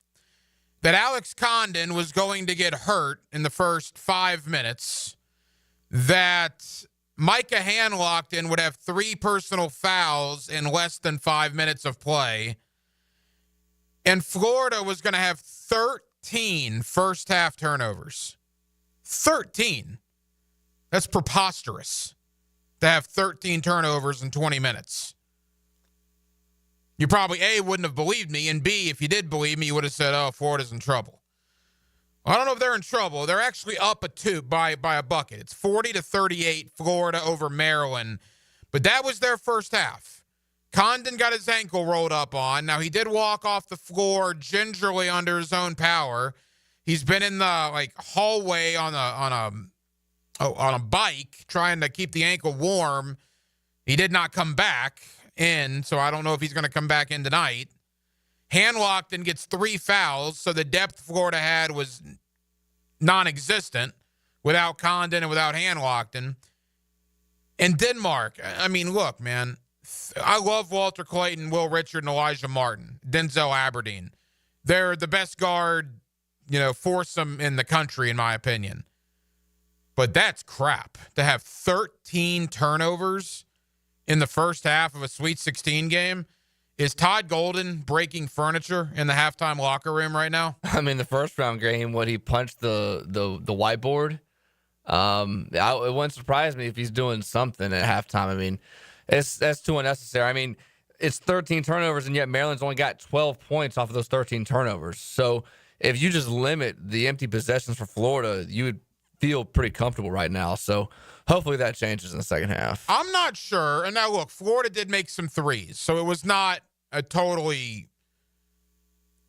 that Alex Condon was going to get hurt in the first 5 minutes, that Micah Hanlockton would have 3 personal fouls in less than 5 minutes of play, and Florida was going to have 13 first-half turnovers. 13. That's preposterous to have 13 turnovers in 20 minutes. You probably, A, wouldn't have believed me, and B, if you did believe me, you would have said, oh, Florida's in trouble. I don't know if they're in trouble. They're actually up by a bucket. It's 40-38, Florida over Maryland. But that was their first half. Condon got his ankle rolled up on. Now, he did walk off the floor gingerly under his own power. He's been in the hallway on a bike trying to keep the ankle warm. He did not come back in, so I don't know if he's going to come back in tonight. Hanlockton gets 3 fouls, so the depth Florida had was non-existent without Condon and without Hanlockton. And Denmark, I mean, look, man, I love Walter Clayton, Will Richard, and Elijah Martin, Denzel Aberdeen. They're the best guard, foursome in the country, in my opinion. But that's crap to have 13 turnovers in the first half of a Sweet 16 game. Is Todd Golden breaking furniture in the halftime locker room right now? I mean, the first round game when he punched the whiteboard, it wouldn't surprise me if he's doing something at halftime. I mean, that's too unnecessary. I mean, it's 13 turnovers, and yet Maryland's only got 12 points off of those 13 turnovers. So if you just limit the empty possessions for Florida, you would feel pretty comfortable right now. So hopefully that changes in the second half. I'm not sure. And now, look, Florida did make some threes, so it was not a totally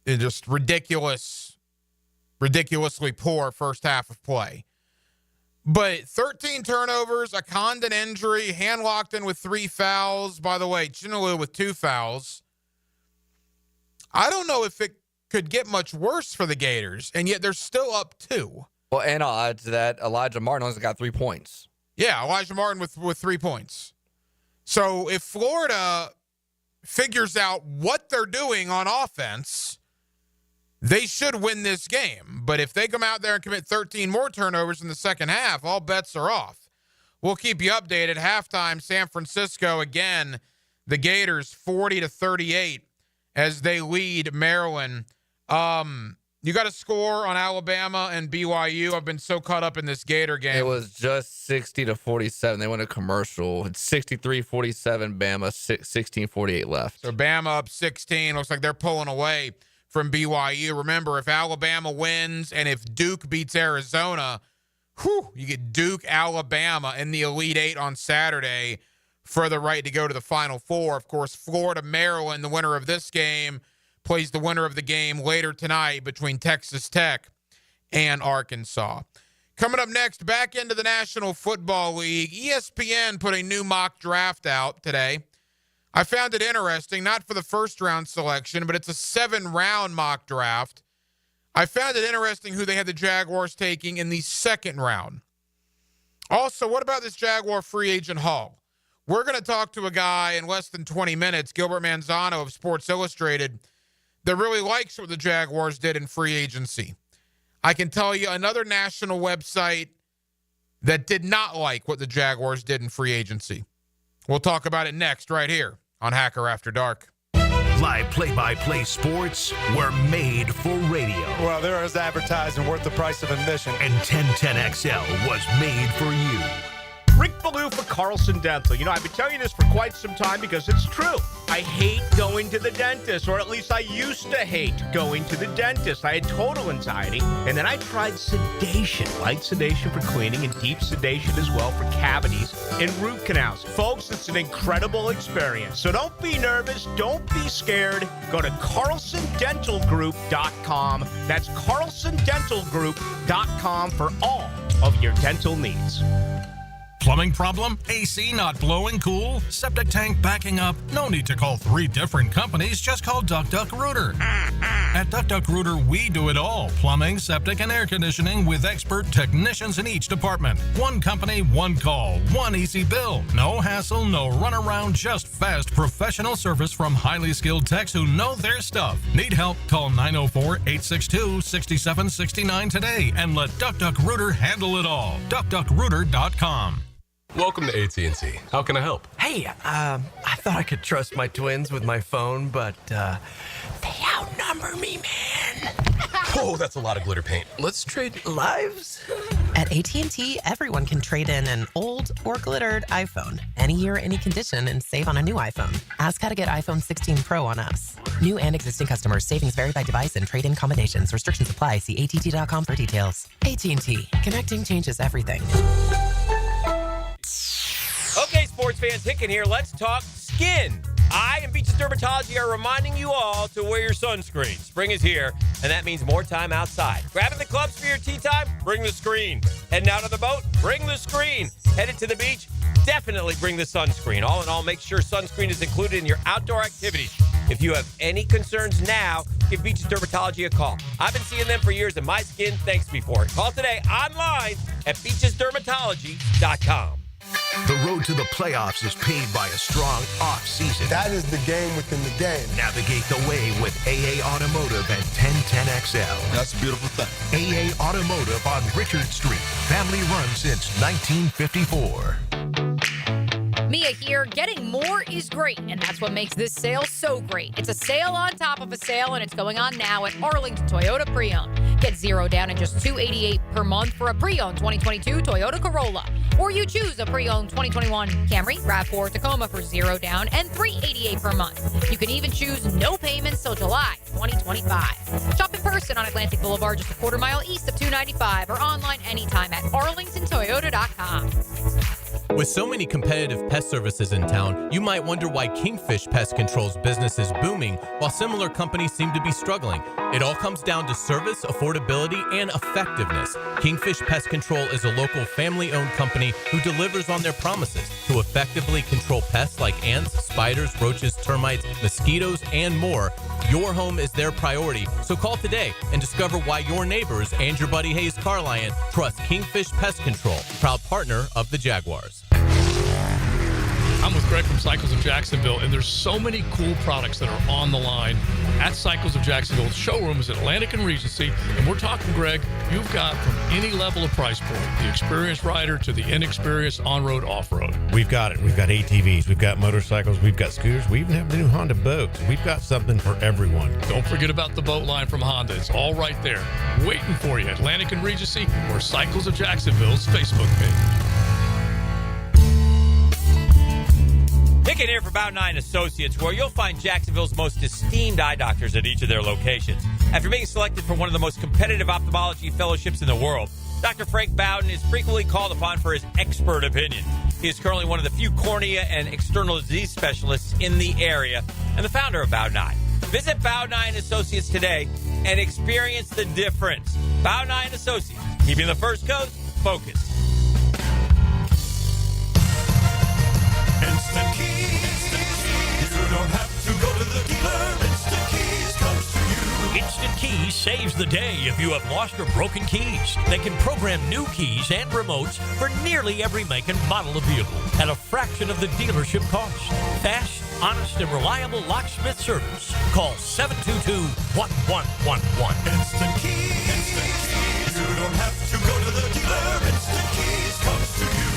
just ridiculously poor first half of play. But 13 turnovers, a Condon injury, Hanlockton with 3 fouls. By the way, Chinaloo with 2 fouls. I don't know if it could get much worse for the Gators, and yet they're still up 2. Well, and I'll add to that, Elijah Martin only got 3 points. Yeah, Elijah Martin with 3 points. So if Florida figures out what they're doing on offense, they should win this game. But if they come out there and commit 13 more turnovers in the second half, all bets are off. We'll keep you updated. Halftime, San Francisco, again, the Gators 40-38 as they lead Maryland. You got a score on Alabama and BYU. I've been so caught up in this Gator game. It was just 60-47. They went to commercial. It's 63-47, Bama, 16-48 left. So Bama up 16. Looks like they're pulling away from BYU. Remember, if Alabama wins and if Duke beats Arizona, you get Duke, Alabama in the Elite Eight on Saturday for the right to go to the Final Four. Of course, Florida, Maryland, the winner of this game, plays the winner of the game later tonight between Texas Tech and Arkansas. Coming up next, back into the National Football League. ESPN put a new mock draft out today. I found it interesting, not for the first round selection, but it's a 7-round mock draft. I found it interesting who they had the Jaguars taking in the second round. Also, what about this Jaguar free agent haul? We're going to talk to a guy in less than 20 minutes, Gilbert Manzano of Sports Illustrated, that really likes what the Jaguars did in free agency. I can tell you another national website that did not like what the Jaguars did in free agency. We'll talk about it next right here on Hacker After Dark. Live play-by-play sports were made for radio. Well, there is advertising worth the price of admission. And 1010XL was made for you. Rick Ballou for Carlson Dental. You know, I've been telling you this for quite some time because it's true. I hate going to the dentist, or at least I used to hate going to the dentist. I had total anxiety, and then I tried sedation, light sedation for cleaning and deep sedation as well for cavities and root canals. Folks, it's an incredible experience. So don't be nervous. Don't be scared. Go to CarlsonDentalGroup.com. That's CarlsonDentalGroup.com for all of your dental needs. Plumbing problem? AC not blowing cool? Septic tank backing up? No need to call 3 different companies. Just call Duck Duck Rooter. At Duck Duck Rooter, we do it all. Plumbing, septic, and air conditioning with expert technicians in each department. One company, one call, one easy bill. No hassle, no runaround, just fast professional service from highly skilled techs who know their stuff. Need help? Call 904-862-6769 today and let Duck Duck Rooter handle it all. DuckDuckRooter.com. Welcome to AT&T. How can I help? Hey, I thought I could trust my twins with my phone, but they outnumber me, man. Whoa, that's a lot of glitter paint. Let's trade lives. At AT&T, everyone can trade in an old or glittered iPhone any year, any condition, and save on a new iPhone. Ask how to get iPhone 16 Pro on us. New and existing customers. Savings vary by device and trade-in combinations. Restrictions apply. See att.com for details. AT&T. Connecting changes everything. Okay, sports fans, Hicken here. Let's talk skin. I and Beaches Dermatology are reminding you all to wear your sunscreen. Spring is here, and that means more time outside. Grabbing the clubs for your tea time? Bring the screen. Heading out on the boat? Bring the screen. Headed to the beach? Definitely bring the sunscreen. All in all, make sure sunscreen is included in your outdoor activities. If you have any concerns now, give Beaches Dermatology a call. I've been seeing them for years, and my skin thanks me for it. Call today online at beachesdermatology.com. The road to the playoffs is paved by a strong off-season. That is the game within the game. Navigate the way with AA Automotive and 1010XL. That's a beautiful thing. AA Automotive on Richard Street. Family run since 1954. Mia here. Getting more is great, and that's what makes this sale so great. It's a sale on top of a sale, and it's going on now at Arlington Toyota Pre-Owned. Get $0 down and just $288 per month for a pre-owned 2022 Toyota Corolla. Or you choose a pre-owned 2021 Camry, RAV4, Tacoma for $0 down and $388 per month. You can even choose no payments till July 2025. Shop in person on Atlantic Boulevard, just a quarter mile east of 295, or online anytime at arlingtontoyota.com. With so many competitive pest services in town, you might wonder why Kingfish Pest Control's business is booming while similar companies seem to be struggling. It all comes down to service, affordability, and effectiveness. Kingfish Pest Control is a local family-owned company who delivers on their promises to effectively control pests like ants, spiders, roaches, termites, mosquitoes, and more. Your home is their priority, so call today and discover why your neighbors and your buddy Hayes Car Lion trust Kingfish Pest Control, proud partner of the Jaguars. I'm with Greg from Cycles of Jacksonville, and there's so many cool products that are on the line at Cycles of Jacksonville. Showrooms at Atlantic and Regency, and we're talking, Greg, you've got from any level of price point, the experienced rider to the inexperienced on-road, off-road. We've got it. We've got ATVs, we've got motorcycles, we've got scooters, we even have the new Honda boats. We've got something for everyone. Don't forget about the boat line from Honda. It's all right there, waiting for you. Atlantic and Regency, or Cycles of Jacksonville's Facebook page. Hicken here for Bout 9 Associates, where you'll find Jacksonville's most esteemed eye doctors at each of their locations. After being selected for one of the most competitive ophthalmology fellowships in the world, Dr. Frank Bowden is frequently called upon for his expert opinion. He is currently one of the few cornea and external disease specialists in the area and the founder of Bout 9. Visit Bout 9 Associates today and experience the difference. Bout 9 Associates, keeping the first coast focused. Instant Keys. You don't have to go to the dealer. Instant Keys comes to you. Instant Keys saves the day if you have lost or broken keys. They can program new keys and remotes for nearly every make and model of vehicle at a fraction of the dealership cost. Fast, honest, and reliable locksmith service. Call 722-1111. Instant Keys. Instant Keys. You don't have to go to the dealer. Instant Keys comes to you.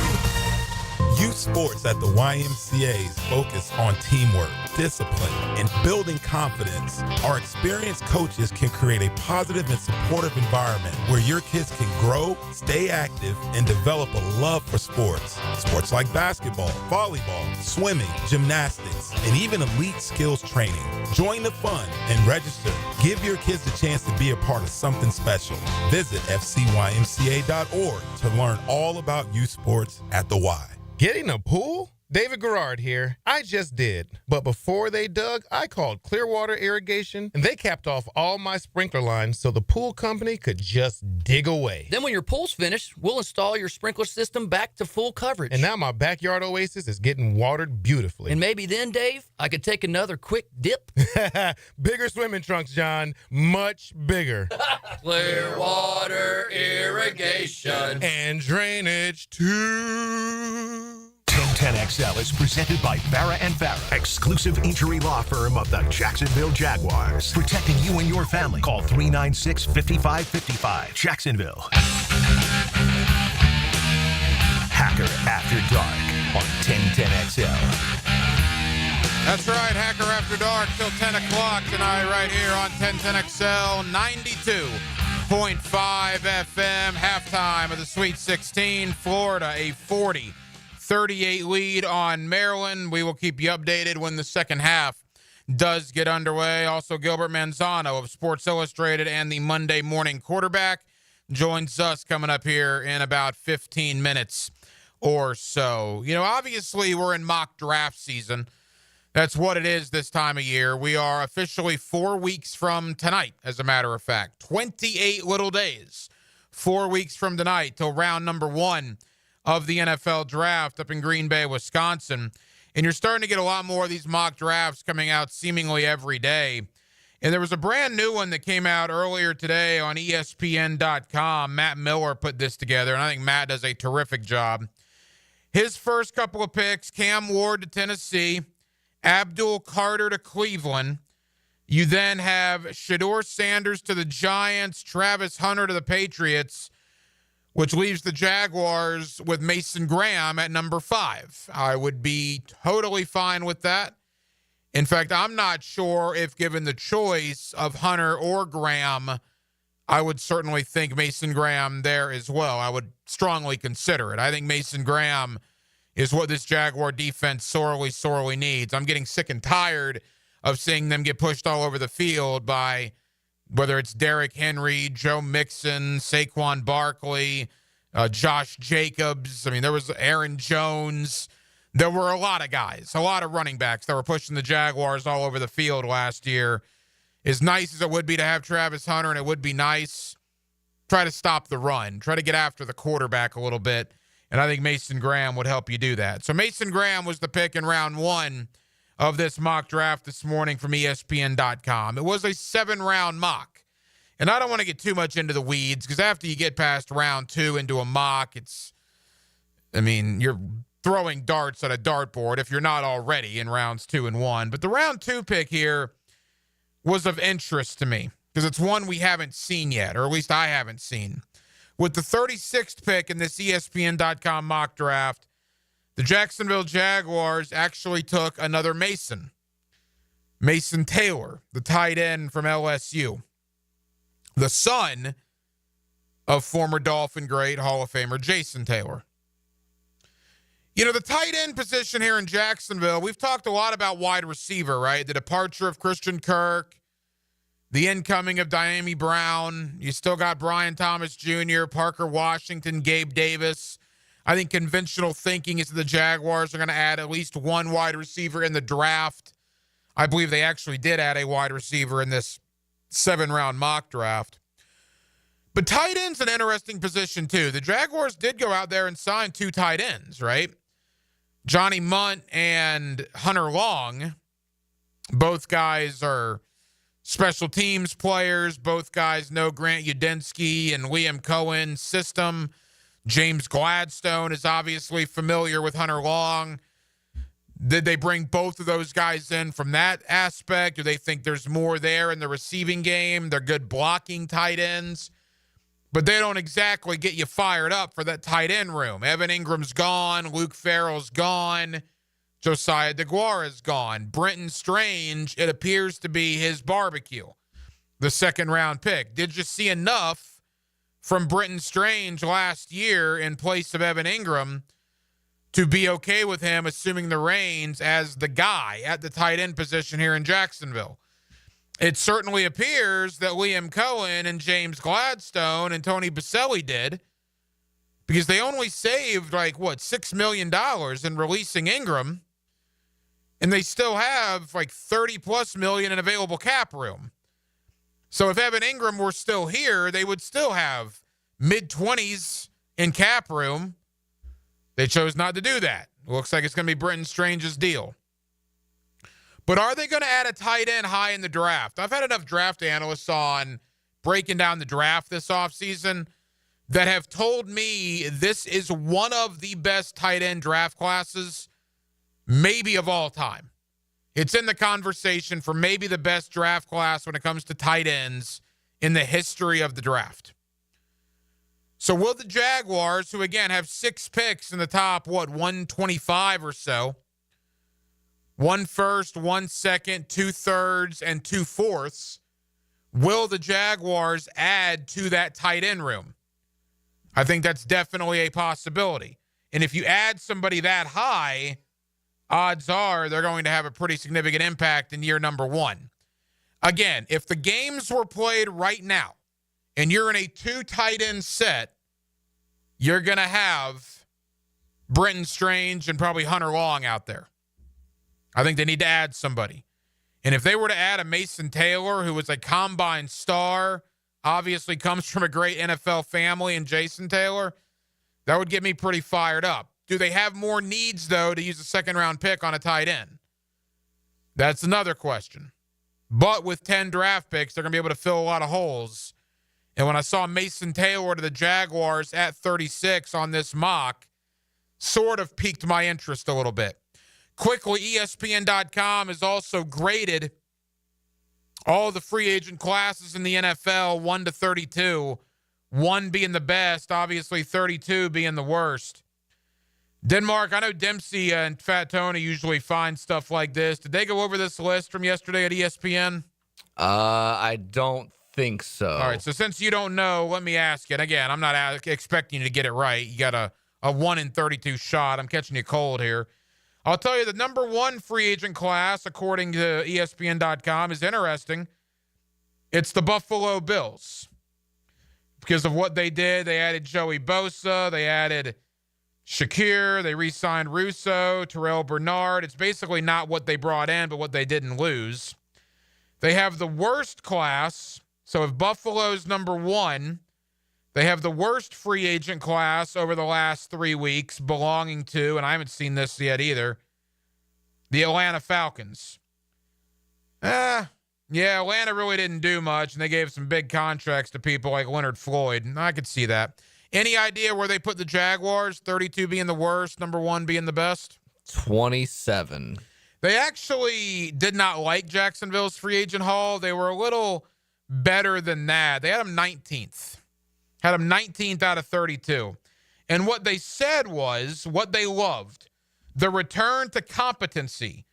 Youth sports at the YMCA's focus on teamwork, discipline, and building confidence. Our experienced coaches can create a positive and supportive environment where your kids can grow, stay active, and develop a love for sports. Sports like basketball, volleyball, swimming, gymnastics, and even elite skills training. Join the fun and register. Give your kids a chance to be a part of something special. Visit fcymca.org to learn all about youth sports at the Y. Getting a pool? David Garrard here. I just did. But before they dug, I called Clearwater Irrigation, and they capped off all my sprinkler lines so the pool company could just dig away. Then when your pool's finished, we'll install your sprinkler system back to full coverage. And now my backyard oasis is getting watered beautifully. And maybe then, Dave, I could take another quick dip. Bigger swimming trunks, John. Much bigger. Clearwater Irrigation. And drainage, too. 1010XL is presented by Farah & Farah, exclusive injury law firm of the Jacksonville Jaguars. Protecting you and your family. Call 396-5555. Jacksonville. Hacker After Dark on 1010XL. That's right, Hacker After Dark till 10 o'clock tonight right here on 1010XL 92.5 FM. Halftime of the Sweet 16. Florida a 40-38 lead on Maryland. We will keep you updated when the second half does get underway. Also, Gilbert Manzano of Sports Illustrated and the Monday Morning Quarterback joins us coming up here in about 15 minutes or so. You know, obviously we're in mock draft season. That's what it is this time of year. We are officially 4 weeks from tonight, as a matter of fact. 28 little days. 4 weeks from tonight till round number 1 of the NFL draft up in Green Bay, Wisconsin. And you're starting to get a lot more of these mock drafts coming out seemingly every day. And there was a brand new one that came out earlier today on ESPN.com. Matt Miller put this together, and I think Matt does a terrific job. His first couple of picks, Cam Ward to Tennessee, Abdul Carter to Cleveland. You then have Shedeur Sanders to the Giants, Travis Hunter to the Patriots, which leaves the Jaguars with Mason Graham at number 5. I would be totally fine with that. In fact, I'm not sure if given the choice of Hunter or Graham, I would certainly think Mason Graham there as well. I would strongly consider it. I think Mason Graham is what this Jaguar defense sorely, sorely needs. I'm getting sick and tired of seeing them get pushed all over the field by whether it's Derrick Henry, Joe Mixon, Saquon Barkley, Josh Jacobs. I mean, there was Aaron Jones. There were a lot of guys, a lot of running backs that were pushing the Jaguars all over the field last year. As nice as it would be to have Travis Hunter, and it would be nice, try to stop the run, try to get after the quarterback a little bit, and I think Mason Graham would help you do that. So Mason Graham was the pick in round 1 of this mock draft this morning from ESPN.com. It was a 7-round mock. And I don't want to get too much into the weeds because after you get past round 2 into a mock, you're throwing darts at a dartboard if you're not already in rounds 2 and 1. But the round 2 pick here was of interest to me because it's one we haven't seen yet, or at least I haven't seen. With the 36th pick in this ESPN.com mock draft, the Jacksonville Jaguars actually took another Mason Taylor, the tight end from LSU, the son of former Dolphin great Hall of Famer Jason Taylor. You know, the tight end position here in Jacksonville, we've talked a lot about wide receiver, right? The departure of Christian Kirk, the incoming of Diami Brown. You still got Brian Thomas Jr., Parker Washington, Gabe Davis. I think conventional thinking is that the Jaguars are going to add at least one wide receiver in the draft. I believe they actually did add a wide receiver in this 7-round mock draft. But tight end's an interesting position, too. The Jaguars did go out there and sign 2 tight ends, right? Johnny Munt and Hunter Long. Both guys are special teams players. Both guys know Grant Udinski and Liam Cohen's system. James Gladstone is obviously familiar with Hunter Long. Did they bring both of those guys in from that aspect? Do they think there's more there in the receiving game? They're good blocking tight ends. But they don't exactly get you fired up for that tight end room. Evan Ingram's gone. Luke Farrell's gone. Josiah DeGuara's gone. Brenton Strange, it appears to be his barbecue, the second-round pick. Did you see enough from Brenton Strange last year in place of Evan Ingram to be okay with him assuming the reins as the guy at the tight end position here in Jacksonville? It certainly appears that Liam Cohen and James Gladstone and Tony Baselli did, because they only saved $6 million in releasing Ingram, and they still have $30+ million in available cap room. So if Evan Ingram were still here, they would still have mid-20s in cap room. They chose not to do that. Looks like it's going to be Brenton Strange's deal. But are they going to add a tight end high in the draft? I've had enough draft analysts on breaking down the draft this offseason that have told me this is one of the best tight end draft classes, maybe of all time. It's in the conversation for maybe the best draft class when it comes to tight ends in the history of the draft. So will the Jaguars, who again have 6 picks in the top, 125 or so, 1 first, 1 second, 2 thirds, and 2 fourths, will the Jaguars add to that tight end room? I think that's definitely a possibility. And if you add somebody that high, odds are they're going to have a pretty significant impact in year number 1. Again, if the games were played right now and you're in a 2 tight end set, you're going to have Brenton Strange and probably Hunter Long out there. I think they need to add somebody. And if they were to add a Mason Taylor, who was a combine star, obviously comes from a great NFL family, and Jason Taylor, that would get me pretty fired up. Do they have more needs, though, to use a second-round pick on a tight end? That's another question. But with 10 draft picks, they're going to be able to fill a lot of holes. And when I saw Mason Taylor to the Jaguars at 36 on this mock, sort of piqued my interest a little bit. Quickly, ESPN.com has also graded all the free agent classes in the NFL 1 to 32, 1 being the best, obviously 32 being the worst. Denmark, I know Dempsey and Fat Tony usually find stuff like this. Did they go over this list from yesterday at ESPN? I don't think so. All right, so since you don't know, let me ask it. Again, I'm not expecting you to get it right. You got a 1 in 32 shot. I'm catching you cold here. I'll tell you the number 1 free agent class, according to ESPN.com, is interesting. It's the Buffalo Bills. Because of what they did, they added Joey Bosa, they added Shakir, they re-signed Russo, Terrell Bernard. It's basically not what they brought in, but what they didn't lose. They have the worst class. So if Buffalo's number 1, they have the worst free agent class over the last 3 weeks, belonging to, and I haven't seen this yet either, the Atlanta Falcons. Yeah, Atlanta really didn't do much, and they gave some big contracts to people like Leonard Floyd. I could see that. Any idea where they put the Jaguars? 32 being the worst, number 1 being the best? 27. They actually did not like Jacksonville's free agent haul. They were a little better than that. They had them 19th. Had them 19th out of 32. And what they said was, what they loved, the return to competency.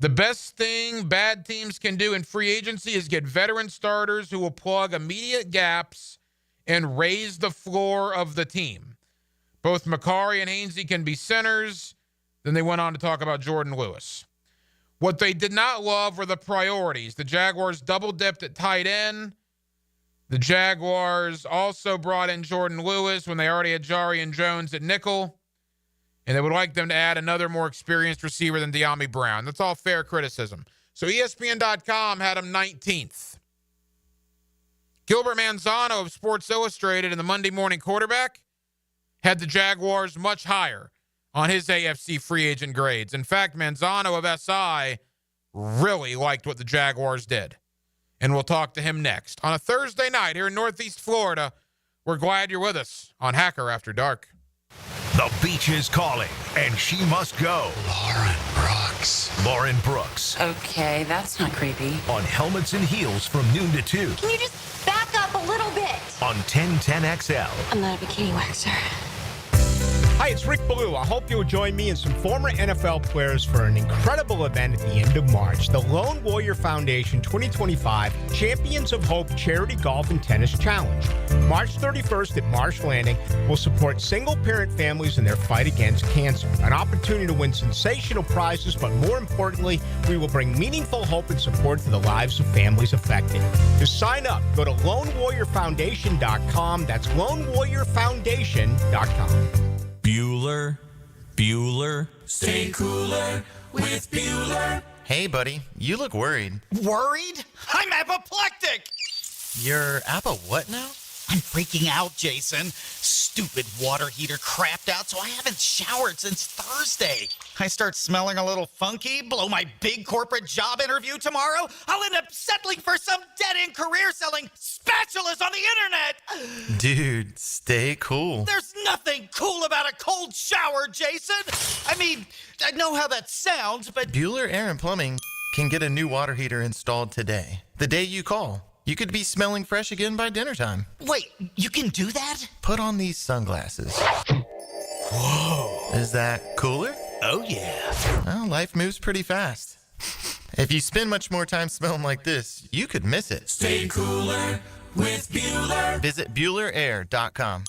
The best thing bad teams can do in free agency is get veteran starters who will plug immediate gaps and raise the floor of the team. Both Macari and Hainsey can be centers. Then they went on to talk about Jordan Lewis. What they did not love were the priorities. The Jaguars double-dipped at tight end. The Jaguars also brought in Jordan Lewis when they already had Jarian Jones at nickel. And they would like them to add another more experienced receiver than De'Ami Brown. That's all fair criticism. So ESPN.com had him 19th. Gilbert Manzano of Sports Illustrated and the Monday Morning Quarterback had the Jaguars much higher on his AFC free agent grades. In fact, Manzano of SI really liked what the Jaguars did. And we'll talk to him next. On a Thursday night here in Northeast Florida, we're glad you're with us on Hacker After Dark. The beach is calling, and she must go. Lauren Brooks. Okay, that's not creepy. On Helmets and Heels from noon to 2 Can you just back up a little bit? on 1010XL. I'm not a bikini waxer. Hi, it's Rick Ballou. I hope you'll join me and some former NFL players for an incredible event at the end of March, the Lone Warrior Foundation 2025 Champions of Hope Charity Golf and Tennis Challenge. March 31st at Marsh Landing will support single-parent families in their fight against cancer. An opportunity to win sensational prizes, but more importantly, we will bring meaningful hope and support to the lives of families affected. To sign up, go to LoneWarriorFoundation.com. That's LoneWarriorFoundation.com. Bueller. Stay cooler with Bueller. Hey, buddy, you look worried. Worried? I'm apoplectic! You're what now? I'm freaking out, Jason. Stupid water heater crapped out, so I haven't showered since Thursday. I start smelling a little funky, blow my big corporate job interview tomorrow. I'll end up settling for some dead-end career selling spatulas on the internet. Dude, stay cool. There's nothing cool about a cold shower, Jason. I mean, I know how that sounds, but... Bueller Air and Plumbing can get a new water heater installed today. The day you call. You could be smelling fresh again by dinner time. Wait, you can do that? Put on these sunglasses. Whoa. Is that cooler? Oh, yeah. Well, life moves pretty fast. If you spend much more time smelling like this, you could miss it. Stay cooler with Bueller. Visit BuellerAir.com.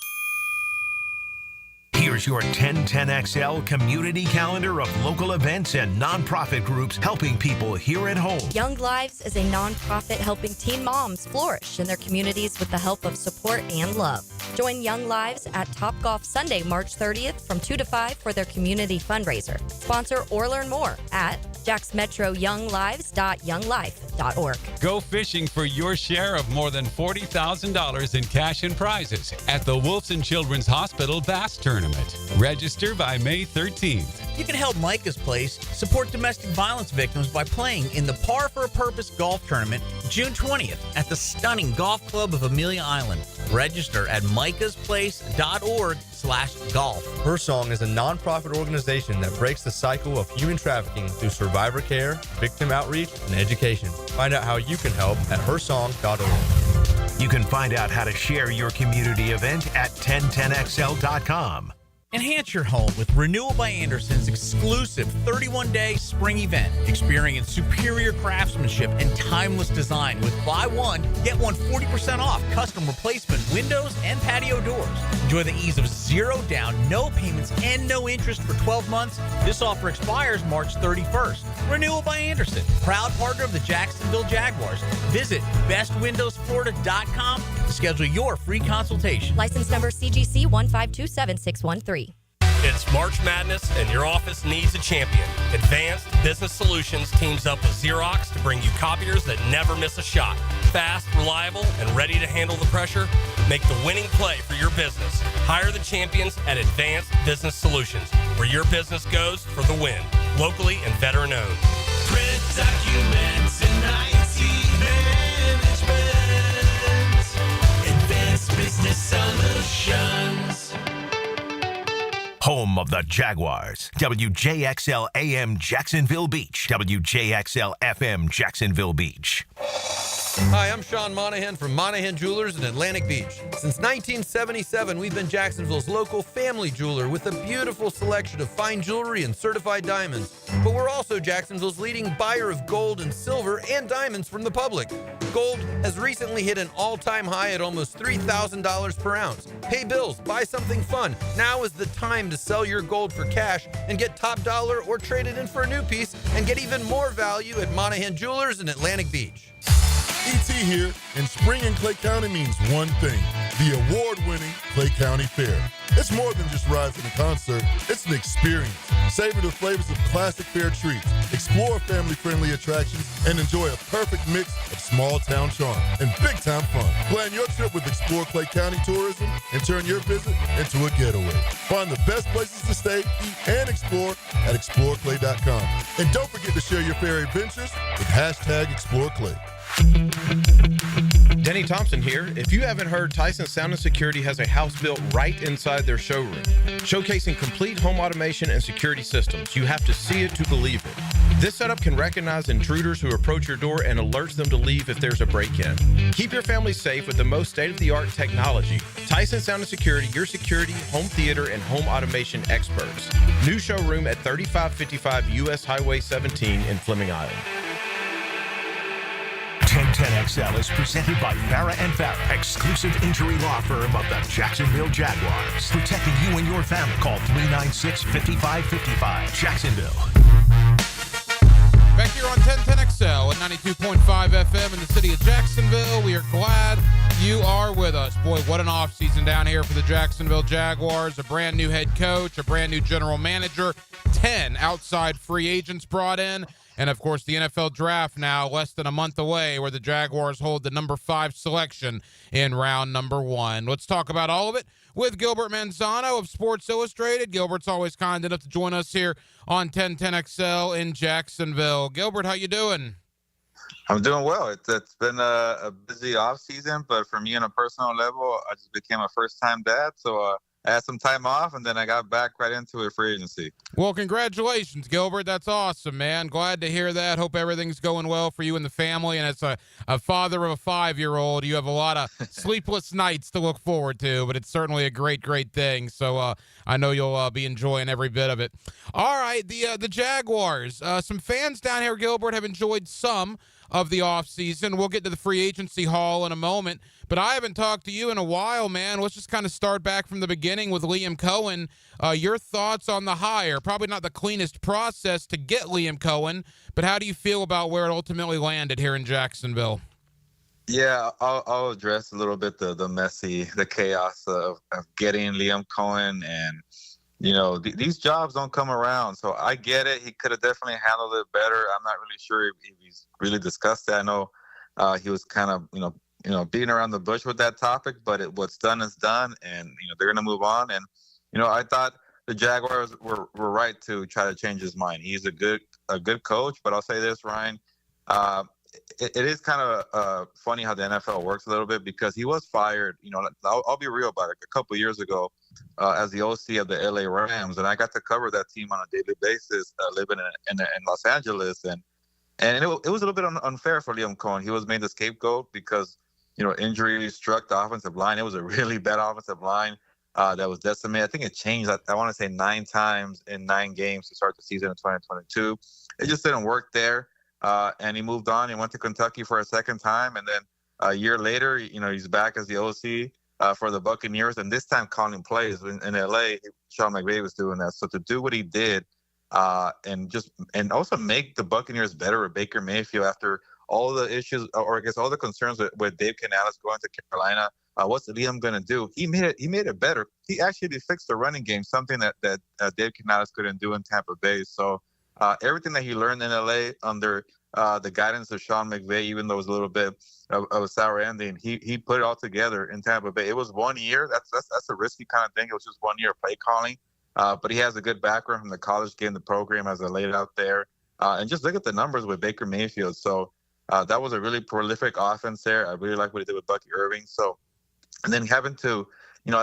Here's your 1010XL community calendar of local events and nonprofit groups helping people here at home. Young Lives is a nonprofit helping teen moms flourish in their communities with the help of support and love. Join Young Lives at Topgolf Sunday, March 30th from 2 to 5 for their community fundraiser. Sponsor or learn more at jacksmetroyounglives.younglife.org. Go fishing for your share of more than $40,000 in cash and prizes at the Wolfson Children's Hospital Bass Tournament. Register by May 13th. You can help Micah's Place support domestic violence victims by playing in the Par for a Purpose Golf Tournament June 20th at the stunning Golf Club of Amelia Island. Register at micahsplace.org/golf. Her Song is a nonprofit organization that breaks the cycle of human trafficking through survivor care, victim outreach, and education. Find out how you can help at hersong.org. You can find out how to share your community event at 1010XL.com. Enhance your home with Renewal by Anderson's exclusive 31-day spring event. Experience superior craftsmanship and timeless design with buy one, get one 40% off custom replacement windows and patio doors. Enjoy the ease of zero down, no payments, and no interest for 12 months. This offer expires March 31st. Renewal by Anderson, proud partner of the Jacksonville Jaguars. Visit bestwindowsflorida.com to schedule your free consultation. License number CGC 1527613. It's March Madness, and your office needs a champion. Advanced Business Solutions teams up with Xerox to bring you copiers that never miss a shot. Fast, reliable, and ready to handle the pressure. Make the winning play for your business. Hire the champions at Advanced Business Solutions, where your business goes for the win. Locally and veteran-owned. Print documents and IT management. Advanced Business Solutions. Home of the Jaguars. WJXL AM Jacksonville Beach. WJXL FM Jacksonville Beach. Hi, I'm Sean Monahan from Monahan Jewelers in Atlantic Beach. Since 1977, we've been Jacksonville's local family jeweler with a beautiful selection of fine jewelry and certified diamonds. But we're also Jacksonville's leading buyer of gold and silver and diamonds from the public. Gold has recently hit an all-time high at almost $3,000 per ounce. Pay bills, buy something fun. Now is the time to sell your gold for cash and get top dollar or trade it in for a new piece and get even more value at Monahan Jewelers in Atlantic Beach. E.T. here, and spring in Clay County means one thing. the award-winning Clay County Fair. It's more than just rides and a concert. It's an experience. Savor the flavors of classic fair treats, explore family-friendly attractions, and enjoy a perfect mix of small-town charm and big-time fun. Plan your trip with Explore Clay County Tourism and turn your visit into a getaway. Find the best places to stay, eat, and explore at exploreclay.com. And don't forget to share your fair adventures with #ExploreClay. Denny Thompson here. If you haven't heard, Tyson Sound and Security has a house built right inside their showroom, showcasing complete home automation and security systems. You have to see it to believe it. This setup can recognize intruders who approach your door and alerts them to leave if there's a break-in. Keep your family safe with the most state-of-the-art technology. Tyson Sound and Security, your security, home theater, and home automation experts. New showroom at 3555 U.S. Highway 17 in Fleming Island. 1010XL is presented by Farah and Farah, exclusive injury law firm of the Jacksonville Jaguars. Protecting you and your family. Call 396-5555. Jacksonville. Back here on 1010XL at 92.5 FM in the city of Jacksonville. We are glad you are with us. Boy, what an offseason down here for the Jacksonville Jaguars. A brand new head coach, a brand new general manager, 10 outside free agents brought in. And, of course, the NFL draft now less than a month away, where the Jaguars hold the number 5 selection in round number 1. Let's talk about all of it with Gilbert Manzano of Sports Illustrated. Gilbert's always kind enough to join us here on 1010XL in Jacksonville. Gilbert, how you doing? I'm doing well. It's been a busy off season, but for me on a personal level, I just became a first-time dad, so I had some time off, and then I got back right into it, free agency. Well, congratulations, Gilbert. That's awesome, man. Glad to hear that. Hope everything's going well for you and the family. And as a father of a 5-year-old, you have a lot of sleepless nights to look forward to, but it's certainly a great, great thing. So I know you'll be enjoying every bit of it. All right, the Jaguars. Some fans down here, Gilbert, have enjoyed some of the offseason. We'll get to the free agency haul in a moment, but I haven't talked to you in a while, man. Let's just kind of start back from the beginning with Liam Cohen. Your thoughts on the hire? Probably not the cleanest process to get Liam Cohen, but how do you feel about where it ultimately landed here in Jacksonville? Yeah, I'll address a little bit the chaos of getting Liam Cohen. And you know, these jobs don't come around, so I get it. He could have definitely handled it better. I'm not really sure if he's really discussed that. I know he was kind of, beating around the bush with that topic, but what's done is done, and they're going to move on. And I thought the Jaguars were right to try to change his mind. He's a good coach, but I'll say this, Ryan. It is kind of funny how the NFL works a little bit, because he was fired. I'll be real about it. A couple of years ago, as the OC of the LA Rams, and I got to cover that team on a daily basis, living in Los Angeles, and it was a little bit unfair for Liam Cohen. He was made the scapegoat because injuries struck the offensive line. It was a really bad offensive line that was decimated. I think it changed, I want to say 9 times in 9 games to start the season in 2022. It just didn't work there. And he moved on. He went to Kentucky for a second time, and then a year later, he's back as the OC for the Buccaneers, and this time calling plays in LA. Sean McVay was doing that. So to do what he did, and also make the Buccaneers better with Baker Mayfield after all the issues, or I guess all the concerns with Dave Canales going to Carolina. What's Liam going to do? He made it better. He actually fixed the running game, something that Dave Canales couldn't do in Tampa Bay. So everything that he learned in LA under the guidance of Sean McVay, even though it was a little bit of a sour ending, he put it all together in Tampa Bay. It was 1 year. That's a risky kind of thing. It was just 1 year of play calling. But he has a good background from the college game, the program as I laid out there. And just look at the numbers with Baker Mayfield. So that was a really prolific offense there. I really like what he did with Bucky Irving. So, and then having to,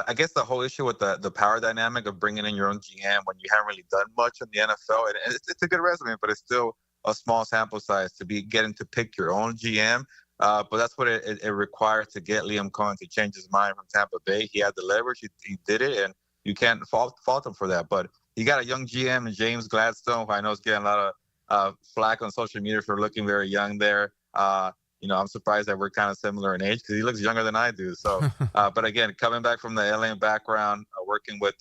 I guess the whole issue with the power dynamic of bringing in your own GM when you haven't really done much in the NFL, and it's a good resume, but it's still a small sample size to be getting to pick your own GM. But that's what it required to get Liam Cohen to change his mind from Tampa Bay. He had the leverage. He did it, and you can't fault him for that. But he got a young GM in James Gladstone, who I know is getting a lot of flack on social media for looking very young there. I'm surprised that we're kind of similar in age, because he looks younger than I do. So, but again, coming back from the LA background, working with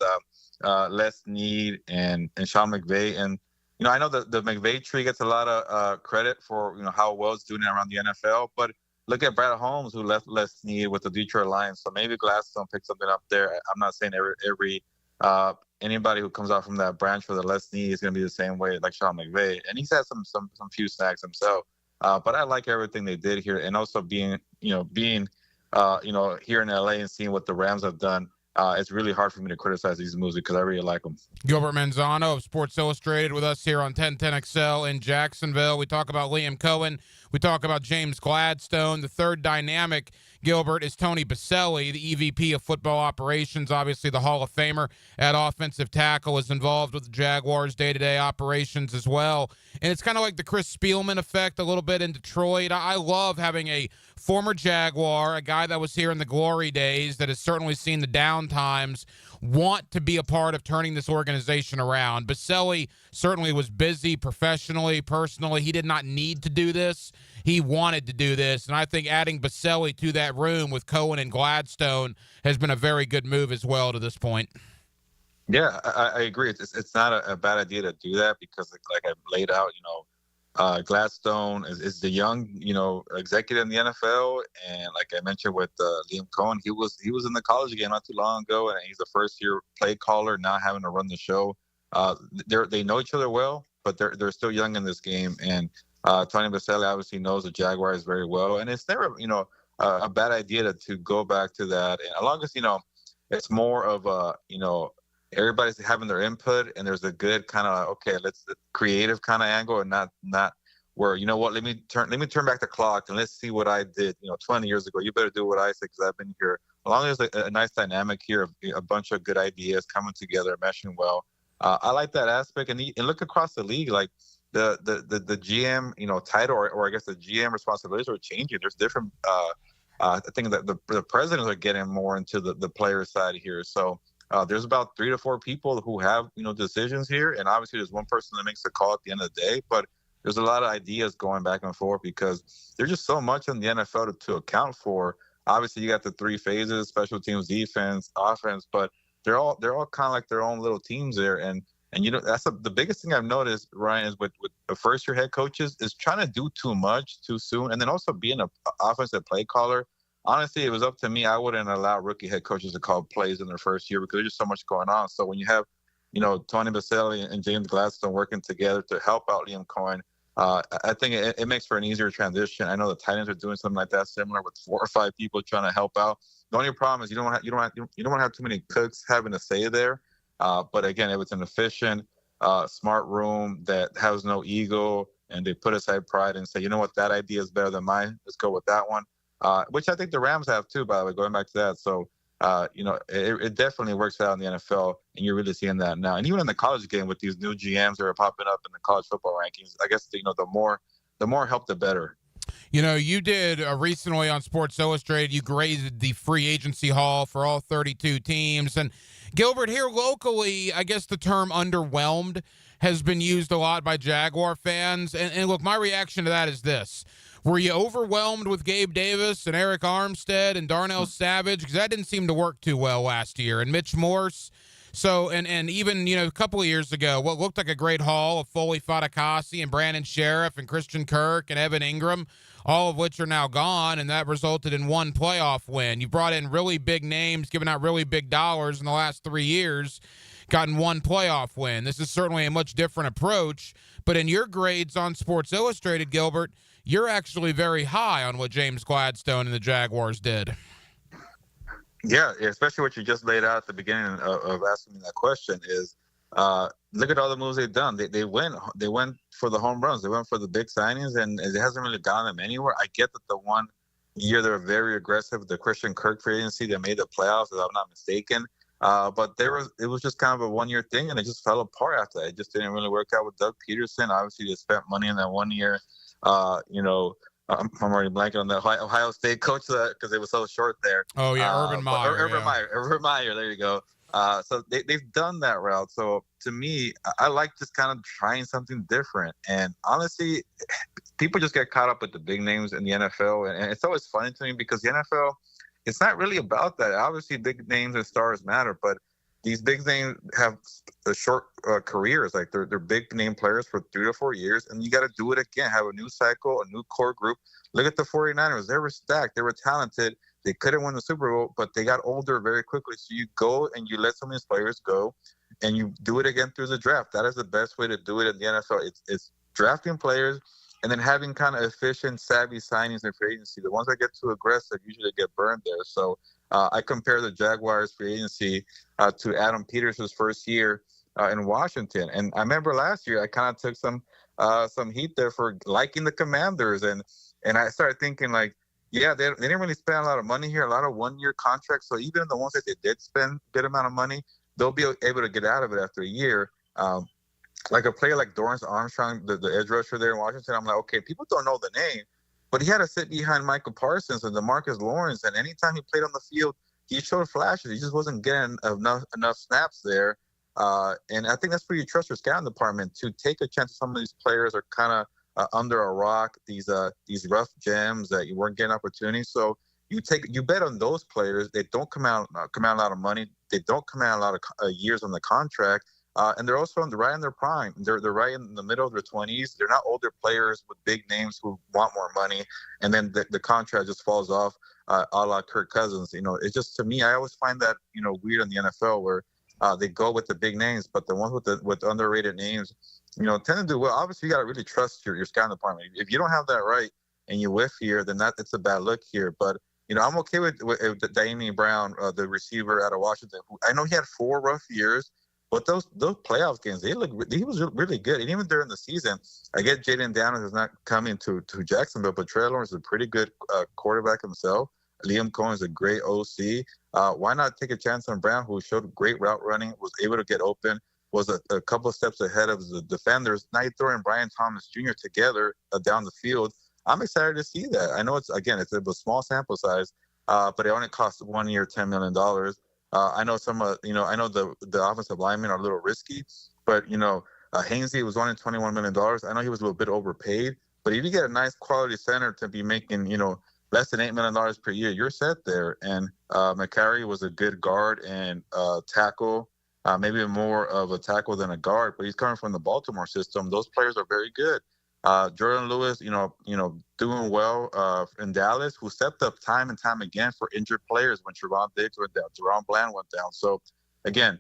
Les Need and Sean McVay, and I know the McVay tree gets a lot of credit for how well it's doing around the NFL, but look at Brad Holmes, who left Les Snead with the Detroit Lions. So maybe Gladstone picked something up there. I'm not saying every anybody who comes out from that branch for the Les Snead is going to be the same way like Sean McVay. And he's had some few snacks himself. But I like everything they did here, and also being here in LA and seeing what the Rams have done. It's really hard for me to criticize these moves because I really like them. Gilbert Manzano of Sports Illustrated with us here on 1010XL in Jacksonville. We talk about Liam Cohen. We talk about James Gladstone. The third dynamic, Gilbert, is Tony Baselli, the EVP of football operations. Obviously, the Hall of Famer at offensive tackle is involved with the Jaguars' day-to-day operations as well. And it's kind of like the Chris Spielman effect a little bit in Detroit. I love having a former Jaguar, a guy that was here in the glory days that has certainly seen the down times, want to be a part of turning this organization around. Baselli certainly was busy professionally, personally. He did not need to do this. He wanted to do this, and I think adding Baselli to that room with Cohen and Gladstone has been a very good move as well to this point. Yeah, I agree. It's not a bad idea to do that because, like I laid out, Gladstone is the young, executive in the NFL, and like I mentioned with Liam Cohen, he was in the college game not too long ago, and he's a first-year play caller, now having to run the show. They know each other well, but they're still young in this game, and Tony Baselli obviously knows the Jaguars very well, and it's never a bad idea to go back to that, and as long as it's more of a everybody's having their input, and there's a good kind of let's creative kind of angle, and not where let me turn back the clock and let's see what I did 20 years ago. You better do what I said because I've been here. As long as there's a nice dynamic here of a bunch of good ideas coming together, meshing well. I like that aspect, and look across the league, like the GM title or I guess the GM responsibilities are changing. There's different. I think that the presidents are getting more into the player side here. So. There's about 3 to 4 people who have, decisions here. And obviously there's one person that makes the call at the end of the day. But there's a lot of ideas going back and forth because there's just so much in the NFL to account for. Obviously, you got the 3 phases, special teams, defense, offense. But they're all kind of like their own little teams there. And that's the biggest thing I've noticed, Ryan, is with the first-year head coaches is trying to do too much too soon. And then also being an offensive play caller. Honestly, it was up to me. I wouldn't allow rookie head coaches to call plays in their first year because there's just so much going on. So when you have, Tony Baselli and James Gladstone working together to help out Liam Cohen, I think it makes for an easier transition. I know the Titans are doing something like that, similar with 4 or 5 people trying to help out. The only problem is you don't want to have too many cooks having a say there. But again, it was an efficient, smart room that has no ego, and they put aside pride and say, you know what, that idea is better than mine. Let's go with that one. Which I think the Rams have too, by the way, going back to that. So, it definitely works out in the NFL, and you're really seeing that now. And even in the college game with these new GMs that are popping up in the college football rankings, I guess, the more help, the better. You did recently on Sports Illustrated, you graded the free agency haul for all 32 teams. And Gilbert, here locally, I guess the term underwhelmed has been used a lot by Jaguar fans. And look, my reaction to that is this. Were you overwhelmed with Gabe Davis and Eric Armstead and Darnell Savage? Because that didn't seem to work too well last year. And Mitch Morse. So, and even, a couple of years ago, what looked like a great haul of Foley Fatukasi and Brandon Sheriff and Christian Kirk and Evan Ingram, all of which are now gone, and that resulted in 1 playoff win. You brought in really big names, given out really big dollars in the last 3 years, gotten 1 playoff win. This is certainly a much different approach. But in your grades on Sports Illustrated, Gilbert, you're actually very high on what James Gladstone and the Jaguars did. Yeah, especially what you just laid out at the beginning of asking me that question is look at all the moves they've done. They went for the home runs. They went for the big signings, and it hasn't really gotten them anywhere. I get that the one year they were very aggressive, the Christian Kirk free agency, they made the playoffs, if I'm not mistaken. But it was just kind of a 1-year thing, and it just fell apart after that. It just didn't really work out with Doug Peterson. Obviously, they spent money in that 1 year. I'm already blanking on the Ohio State coach because it was so short there. Oh, yeah, Urban Meyer. Urban Meyer, there you go. So they've done that route. So to me, I like just kind of trying something different. And honestly, people just get caught up with the big names in the NFL. And it's always funny to me because the NFL, it's not really about that. Obviously, big names and stars matter, but these big names have short careers. Like they're big name players for 3 to 4 years, and you got to do it again. Have a new cycle, a new core group. Look at the 49ers. They were stacked. They were talented. They couldn't win the Super Bowl, but they got older very quickly. So you go and you let some of these players go, and you do it again through the draft. That is the best way to do it in the NFL. It's drafting players and then having kind of efficient, savvy signings in free agency. The ones that get too aggressive usually get burned there. So I compare the Jaguars free agency to Adam Peterson's first year in Washington. And I remember last year I kind of took some heat there for liking the Commanders. And I started thinking, like, yeah, they didn't really spend a lot of money here, a lot of one-year contracts. So even the ones that they did spend a good amount of money, they'll be able to get out of it after a year. Like a player like Dorrance Armstrong, the edge rusher there in Washington, I'm like, okay, people don't know the name, but he had to sit behind Michael Parsons and DeMarcus Lawrence, and anytime he played on the field, he showed flashes. He just wasn't getting enough snaps there. And I think that's where you trust your scouting department to take a chance. Some of these players are kind of under a rock, these rough gems that you weren't getting opportunities. So you bet on those players. They don't come out a lot of money. They don't come out a lot of years on the contract. And they're also right in their prime. They're right in the middle of their 20s. They're not older players with big names who want more money, and then the contract just falls off, a la Kirk Cousins. You know, it's just, to me, I always find that, you know, weird in the NFL where they go with the big names, but the ones with underrated names, you know, tend to do well. Obviously, you got to really trust your scouting department. If you don't have that right and you whiff here, then it's a bad look here. But you know, I'm okay with Damian Brown, the receiver out of Washington. Who, I know he had 4 rough years. But those playoff games, he was really good. And even during the season, I get Jaden Daniels is not coming to Jacksonville, but Trey Lawrence is a pretty good quarterback himself. Liam Cohen is a great OC. Why not take a chance on Brown, who showed great route running, was able to get open, was a couple of steps ahead of the defenders. Now you throw in Brian Thomas Jr. together down the field. I'm excited to see that. I know it's a small sample size, but it only costs 1 year, $10 million. I know I know the offensive linemen are a little risky, but, you know, Hainsey was only $21 million. I know he was a little bit overpaid, but if you get a nice quality center to be making, you know, less than $8 million per year, you're set there. And McCarry was a good guard and tackle, maybe more of a tackle than a guard, but he's coming from the Baltimore system. Those players are very good. Jordan Lewis, you know, doing well in Dallas, who stepped up time and time again for injured players when Trevon Diggs went down, Jerome Bland went down. So again,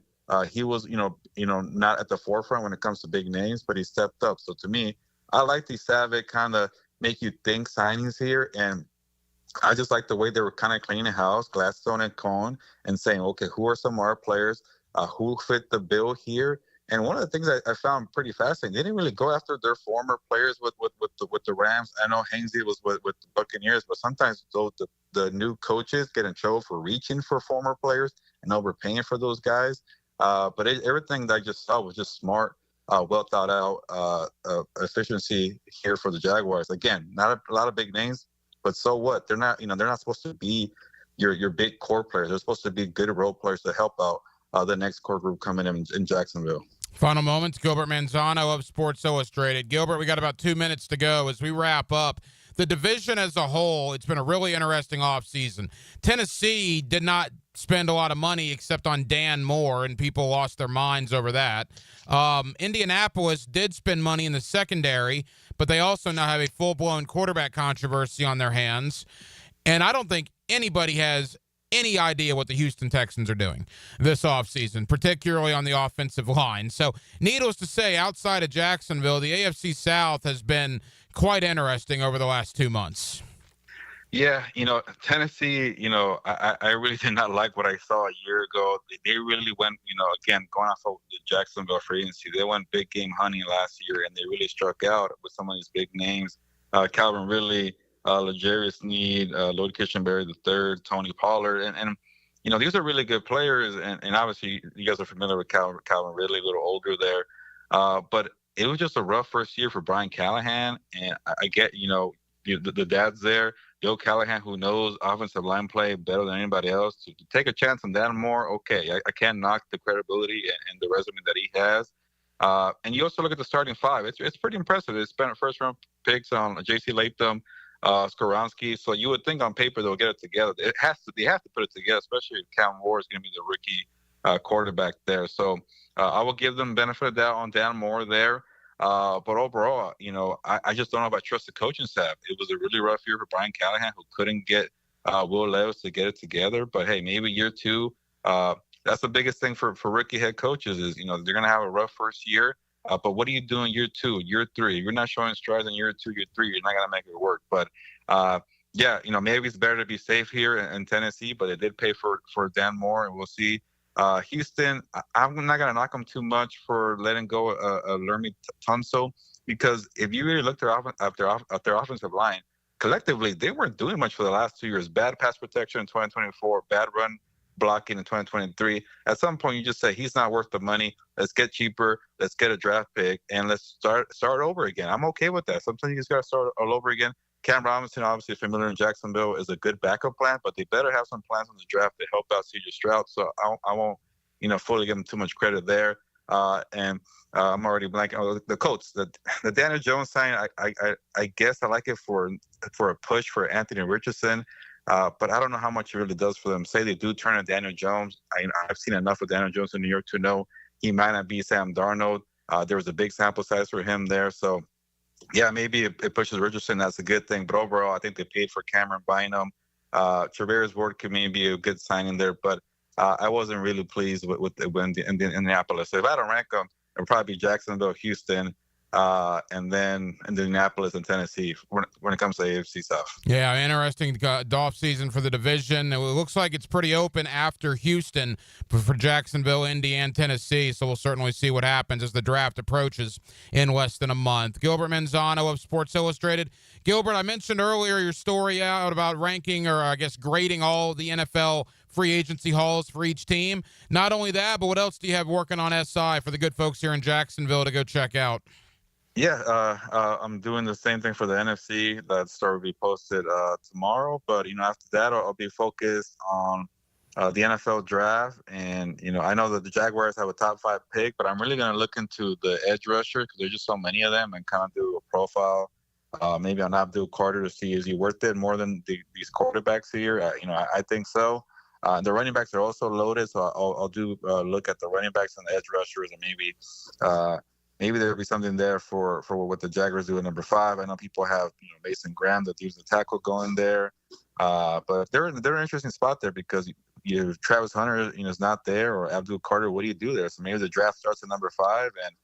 he was, you know, not at the forefront when it comes to big names, but he stepped up. So to me, I like these savage kind of make you think signings here, and I just like the way they were kind of cleaning house, Gladstone and Cohn, and saying, okay, who are some of our players who fit the bill here? And one of the things I found pretty fascinating, they didn't really go after their former players with the Rams. I know Hainsey was with the Buccaneers, but sometimes the new coaches get in trouble for reaching for former players and overpaying for those guys. But everything that I just saw was just smart, well thought out efficiency here for the Jaguars. Again, not a lot of big names, but so what? They're not supposed to be your big core players. They're supposed to be good role players to help out the next core group coming in Jacksonville. Final moments, Gilbert Manzano of Sports Illustrated. Gilbert, we got about 2 minutes to go as we wrap up. The division as a whole, it's been a really interesting offseason. Tennessee did not spend a lot of money except on Dan Moore, and people lost their minds over that. Indianapolis did spend money in the secondary, but they also now have a full-blown quarterback controversy on their hands. And I don't think anybody has any idea what the Houston Texans are doing this offseason, particularly on the offensive line. So, needless to say, outside of Jacksonville, the AFC South has been quite interesting over the last 2 months. Yeah, you know, Tennessee, you know, I really did not like what I saw a year ago. They really went, you know, again, going off of the Jacksonville free agency, they went big game hunting last year, and they really struck out with some of these big names. Calvin Ridley, L'Jarius Sneed, Lloyd Kitchenberry III, Tony Pollard, and you know, these are really good players, and obviously you guys are familiar with Calvin Ridley, a little older there, but it was just a rough first year for Brian Callahan, and I get, you know, the dad's there, Joe Callahan, who knows offensive line play better than anybody else, to take a chance on Dan Moore. Okay, I can't knock the credibility and the resume that he has. And you also look at the starting five; it's pretty impressive. They spent first-round picks on J.C. Latham, Skoronski. So you would think on paper they'll get it together. They have to put it together, especially if Cam Moore is going to be the rookie quarterback there. So I will give them benefit of doubt on Dan Moore there. But overall, I just don't know if I trust the coaching staff. It was a really rough year for Brian Callahan, who couldn't get Will Levis to get it together. But hey, maybe year two. That's the biggest thing for rookie head coaches is they're going to have a rough first year. But what are you doing year two, year three? If you're not showing strides in year two, year three, you're not going to make it work. But maybe it's better to be safe here in Tennessee. But it did pay for Dan Moore, and we'll see. Houston, I'm not going to knock them too much for letting go of Lermy Tunsil, because if you really look at their offensive line, collectively, they weren't doing much for the last 2 years. Bad pass protection in 2024, bad run blocking in 2023. At some point, you just say, he's not worth the money. Let's get cheaper. Let's get a draft pick, and let's start over again. I'm okay with that. Sometimes you just got to start all over again. Cam Robinson, obviously familiar in Jacksonville, is a good backup plan, but they better have some plans on the draft to help out C.J. Stroud. So I won't, fully give them too much credit there. I'm already blanking. Oh, the Colts, the Daniel Jones sign. I guess I like it for a push for Anthony Richardson, but I don't know how much it really does for them. Say they do turn to Daniel Jones. I've seen enough of Daniel Jones in New York to know he might not be Sam Darnold. There was a big sample size for him there, so. Yeah, maybe it pushes Richardson. That's a good thing. But overall, I think they paid for Cameron Bynum. Traveris Ward could maybe be a good signing there. But I wasn't really pleased with Indianapolis. So if I had to rank them, it would probably be Jacksonville, Houston, and then Indianapolis and Tennessee when it comes to AFC South. Yeah, interesting off season for the division. It looks like it's pretty open after Houston for Jacksonville, Indy, and Tennessee. So we'll certainly see what happens as the draft approaches in less than a month. Gilbert Manzano of Sports Illustrated. Gilbert, I mentioned earlier your story out about ranking, or I guess grading all the NFL free agency hauls for each team. Not only that, but what else do you have working on SI for the good folks here in Jacksonville to go check out? Yeah, I'm doing the same thing for the NFC. That story will be posted tomorrow. But, after that, I'll be focused on the NFL draft. And, I know that the Jaguars have a top 5 pick, but I'm really going to look into the edge rusher because there's just so many of them, and kind of do a profile maybe on Abdul Carter to see, is he worth it more than these quarterbacks here? I think so. The running backs are also loaded, so I'll do look at the running backs and the edge rushers, and maybe there'll be something there for what the Jaguars do at number 5. I know people have Mason Graham that leaves the tackle going there, but they're in an interesting spot there because Travis Hunter is not there, or Abdul Carter. What do you do there? So maybe the draft starts at number 5, and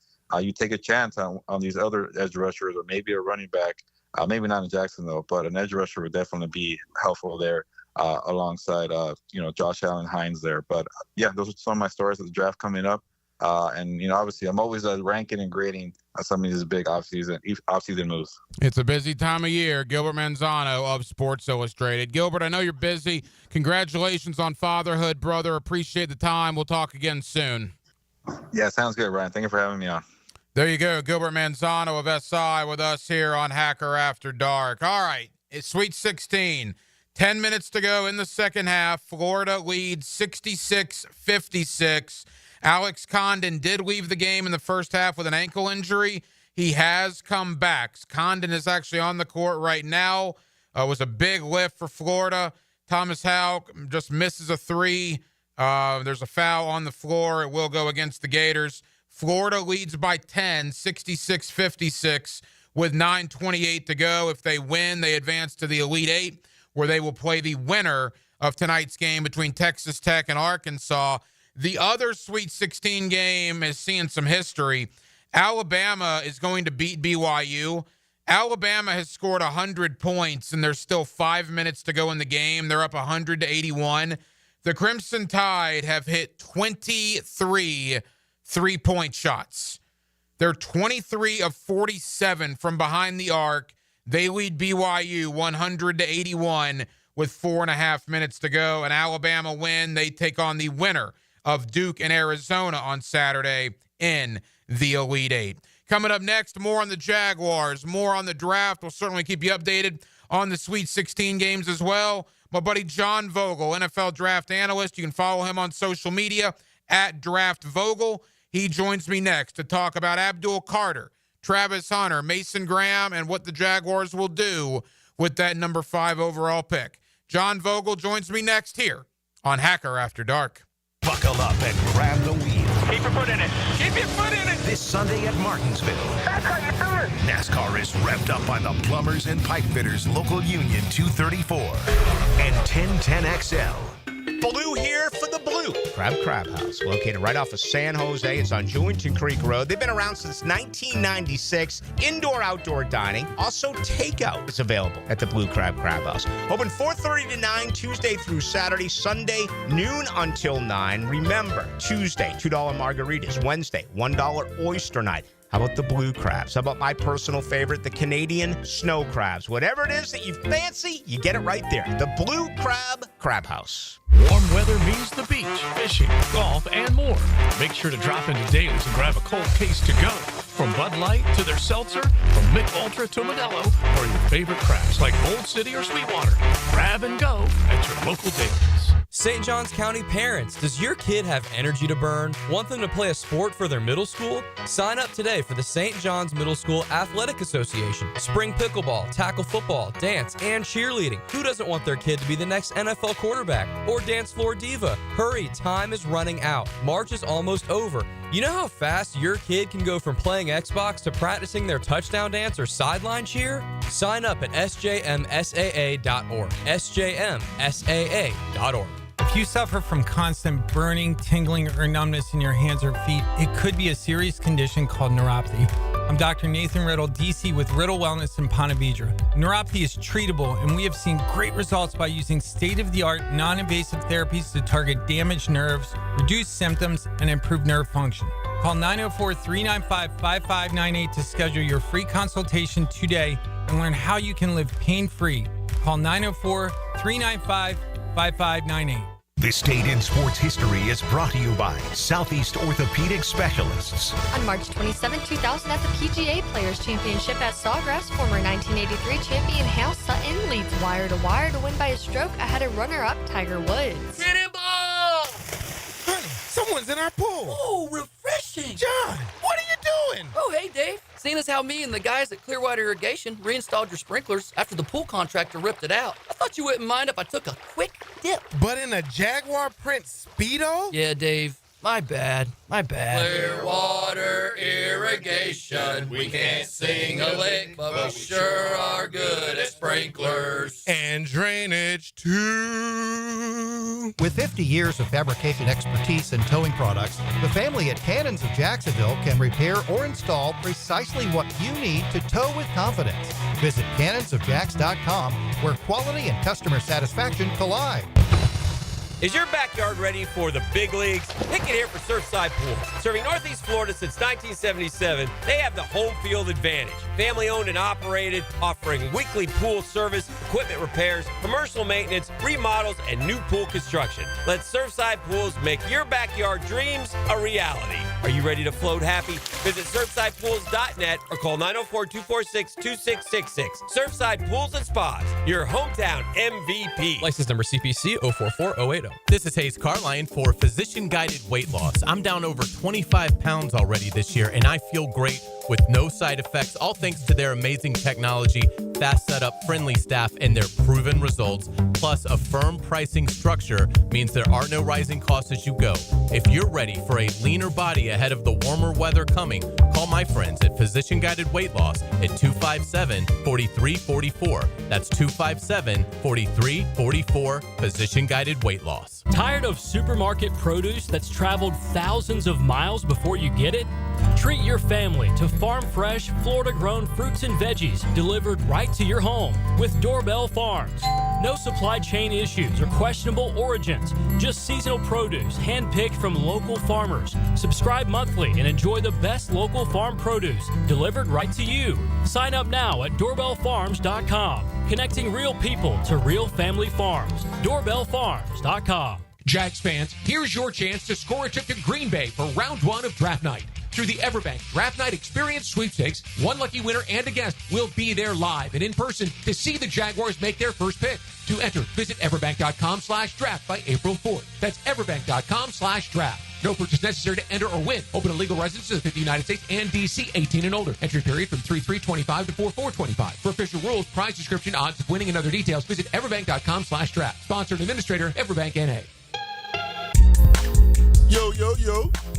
you take a chance on these other edge rushers, or maybe a running back. Maybe not in Jacksonville, but an edge rusher would definitely be helpful there. Alongside, Josh Allen, Hines there. But, yeah, those are some of my stories of the draft coming up. And, obviously, I'm always ranking and grading some of these big off-season moves. It's a busy time of year. Gilbert Manzano of Sports Illustrated. Gilbert, I know you're busy. Congratulations on fatherhood, brother. Appreciate the time. We'll talk again soon. Yeah, sounds good, Ryan. Thank you for having me on. There you go. Gilbert Manzano of SI with us here on Hacker After Dark. All right, it's Sweet 16. 10 minutes to go in the second half. Florida leads 66-56. Alex Condon did leave the game in the first half with an ankle injury. He has come back. Condon is actually on the court right now. It was a big lift for Florida. Thomas Howell just misses a 3. There's a foul on the floor. It will go against the Gators. Florida leads by 10, 66-56 with 9:28 to go. If they win, they advance to the Elite Eight, where they will play the winner of tonight's game between Texas Tech and Arkansas. The other Sweet 16 game is seeing some history. Alabama is going to beat BYU. Alabama has scored 100 points, and there's still 5 minutes to go in the game. They're up 100-81. The Crimson Tide have hit 23 three-point shots. They're 23 of 47 from behind the arc. They lead BYU 100-81 with 4.5 minutes to go. An Alabama win. They take on the winner of Duke and Arizona on Saturday in the Elite Eight. Coming up next, more on the Jaguars, more on the draft. We'll certainly keep you updated on the Sweet 16 games as well. My buddy John Vogel, NFL draft analyst. You can follow him on social media at Draft Vogel. He joins me next to talk about Abdul Carter, Travis Hunter, Mason Graham, and what the Jaguars will do with that number 5 overall pick. John Vogel joins me next here on Hacker After Dark. Buckle up and grab the wheel. Keep your foot in it. Keep your foot in it. This Sunday at Martinsville. That's how you do it. NASCAR is revved up by the Plumbers and Pipe Fitters Local Union 234 and 1010XL. Blue here for the Blue Crab House, located right off of San Jose. It's on Jewington Creek Road. They've been around since 1996. Indoor-outdoor dining. Also, takeout is available at the Blue Crab House. Open 4:30 to 9, Tuesday through Saturday. Sunday, noon until 9. Remember, Tuesday, $2 margaritas. Wednesday, $1 oyster night. How about the blue crabs? How about my personal favorite, the Canadian snow crabs? Whatever it is that you fancy, you get it right there. The Blue Crab House. Warm weather means the beach, fishing, golf, and more. Make sure to drop into Daly's and grab a cold case to go. From Bud Light to their seltzer, from Mick Ultra to Modelo, or your favorite crafts like Old City or Sweetwater. Grab and go at your local Daly's. St. Johns County parents, does your kid have energy to burn? Want them to play a sport for their middle school? Sign up today for the St. John's Middle School Athletic Association. Spring pickleball, tackle football, dance, and cheerleading. Who doesn't want their kid to be the next NFL quarterback or dance floor diva? Hurry, time is running out. March is almost over. You know how fast your kid can go from playing Xbox to practicing their touchdown dance or sideline cheer? Sign up at sjmsaa.org. sjmsaa.org. If you suffer from constant burning, tingling, or numbness in your hands or feet, it could be a serious condition called neuropathy. I'm Dr. Nathan Riddle, DC with Riddle Wellness in Ponte Vedra. Neuropathy is treatable, and we have seen great results by using state-of-the-art, non-invasive therapies to target damaged nerves, reduce symptoms, and improve nerve function. Call 904-395-5598 to schedule your free consultation today and learn how you can live pain-free. Call 904-395-5598. This State in Sports History is brought to you by Southeast Orthopedic Specialists. On March 27, 2000, at the PGA Players Championship at Sawgrass, former 1983 champion Hal Sutton leads wire-to-wire to win by a stroke ahead of runner-up Tiger Woods. Honey, someone's in our pool. Oh, refreshing. John, what are you doing? Oh, hey, Dave. Seeing as how me and the guys at Clearwater Irrigation reinstalled your sprinklers after the pool contractor ripped it out, I thought you wouldn't mind if I took a quick dip. But in a Jaguar print Speedo? Yeah, Dave. My bad. Clearwater Irrigation. We can't sing a lick, but we sure are good at sprinklers. And drainage, too. With 50 years of fabrication expertise and towing products, the family at Cannons of Jacksonville can repair or install precisely what you need to tow with confidence. Visit cannonsofjacks.com, where quality and customer satisfaction collide. Is your backyard ready for the big leagues? Pick it here for Surfside Pools. Serving Northeast Florida since 1977, they have the home field advantage. Family owned and operated, offering weekly pool service, equipment repairs, commercial maintenance, remodels, and new pool construction. Let Surfside Pools make your backyard dreams a reality. Are you ready to float happy? Visit SurfsidePools.net or call 904-246-2666. Surfside Pools and Spas, your hometown MVP. License number CPC 044080. This is Hayes Carline for Physician Guided Weight Loss. I'm down over 25 pounds already this year, and I feel great with no side effects, all thanks to their amazing technology, fast setup, friendly staff, and their proven results. Plus, a firm pricing structure means there are no rising costs as you go. If you're ready for a leaner body ahead of the warmer weather coming, call my friends at Physician Guided Weight Loss at 257-4344. That's 257-4344, Physician Guided Weight Loss. Tired of supermarket produce that's traveled thousands of miles before you get it? Treat your family to farm fresh, Florida-grown fruits and veggies delivered right to your home with Doorbell Farms. No supply chain issues or questionable origins, just seasonal produce handpicked from local farmers. Subscribe monthly and enjoy the best local farm produce delivered right to you. Sign up now at doorbellfarms.com, connecting real people to real family farms. Doorbellfarms.com. Jags fans, here's your chance to score a trip to Green Bay for round one of draft night. Through the Everbank Draft Night Experience Sweepstakes, one lucky winner and a guest will be there live and in person to see the Jaguars make their first pick. To enter, visit everbank.com/draft by April 4th. That's everbank.com/draft. No purchase necessary to enter or win. Open to legal residents of the United States and D.C. 18 and older. Entry period from 3/3/25 to 4/4/25. For official rules, prize description, odds of winning, and other details, visit everbank.com/draft. Sponsor and administrator, Everbank N.A. Yo,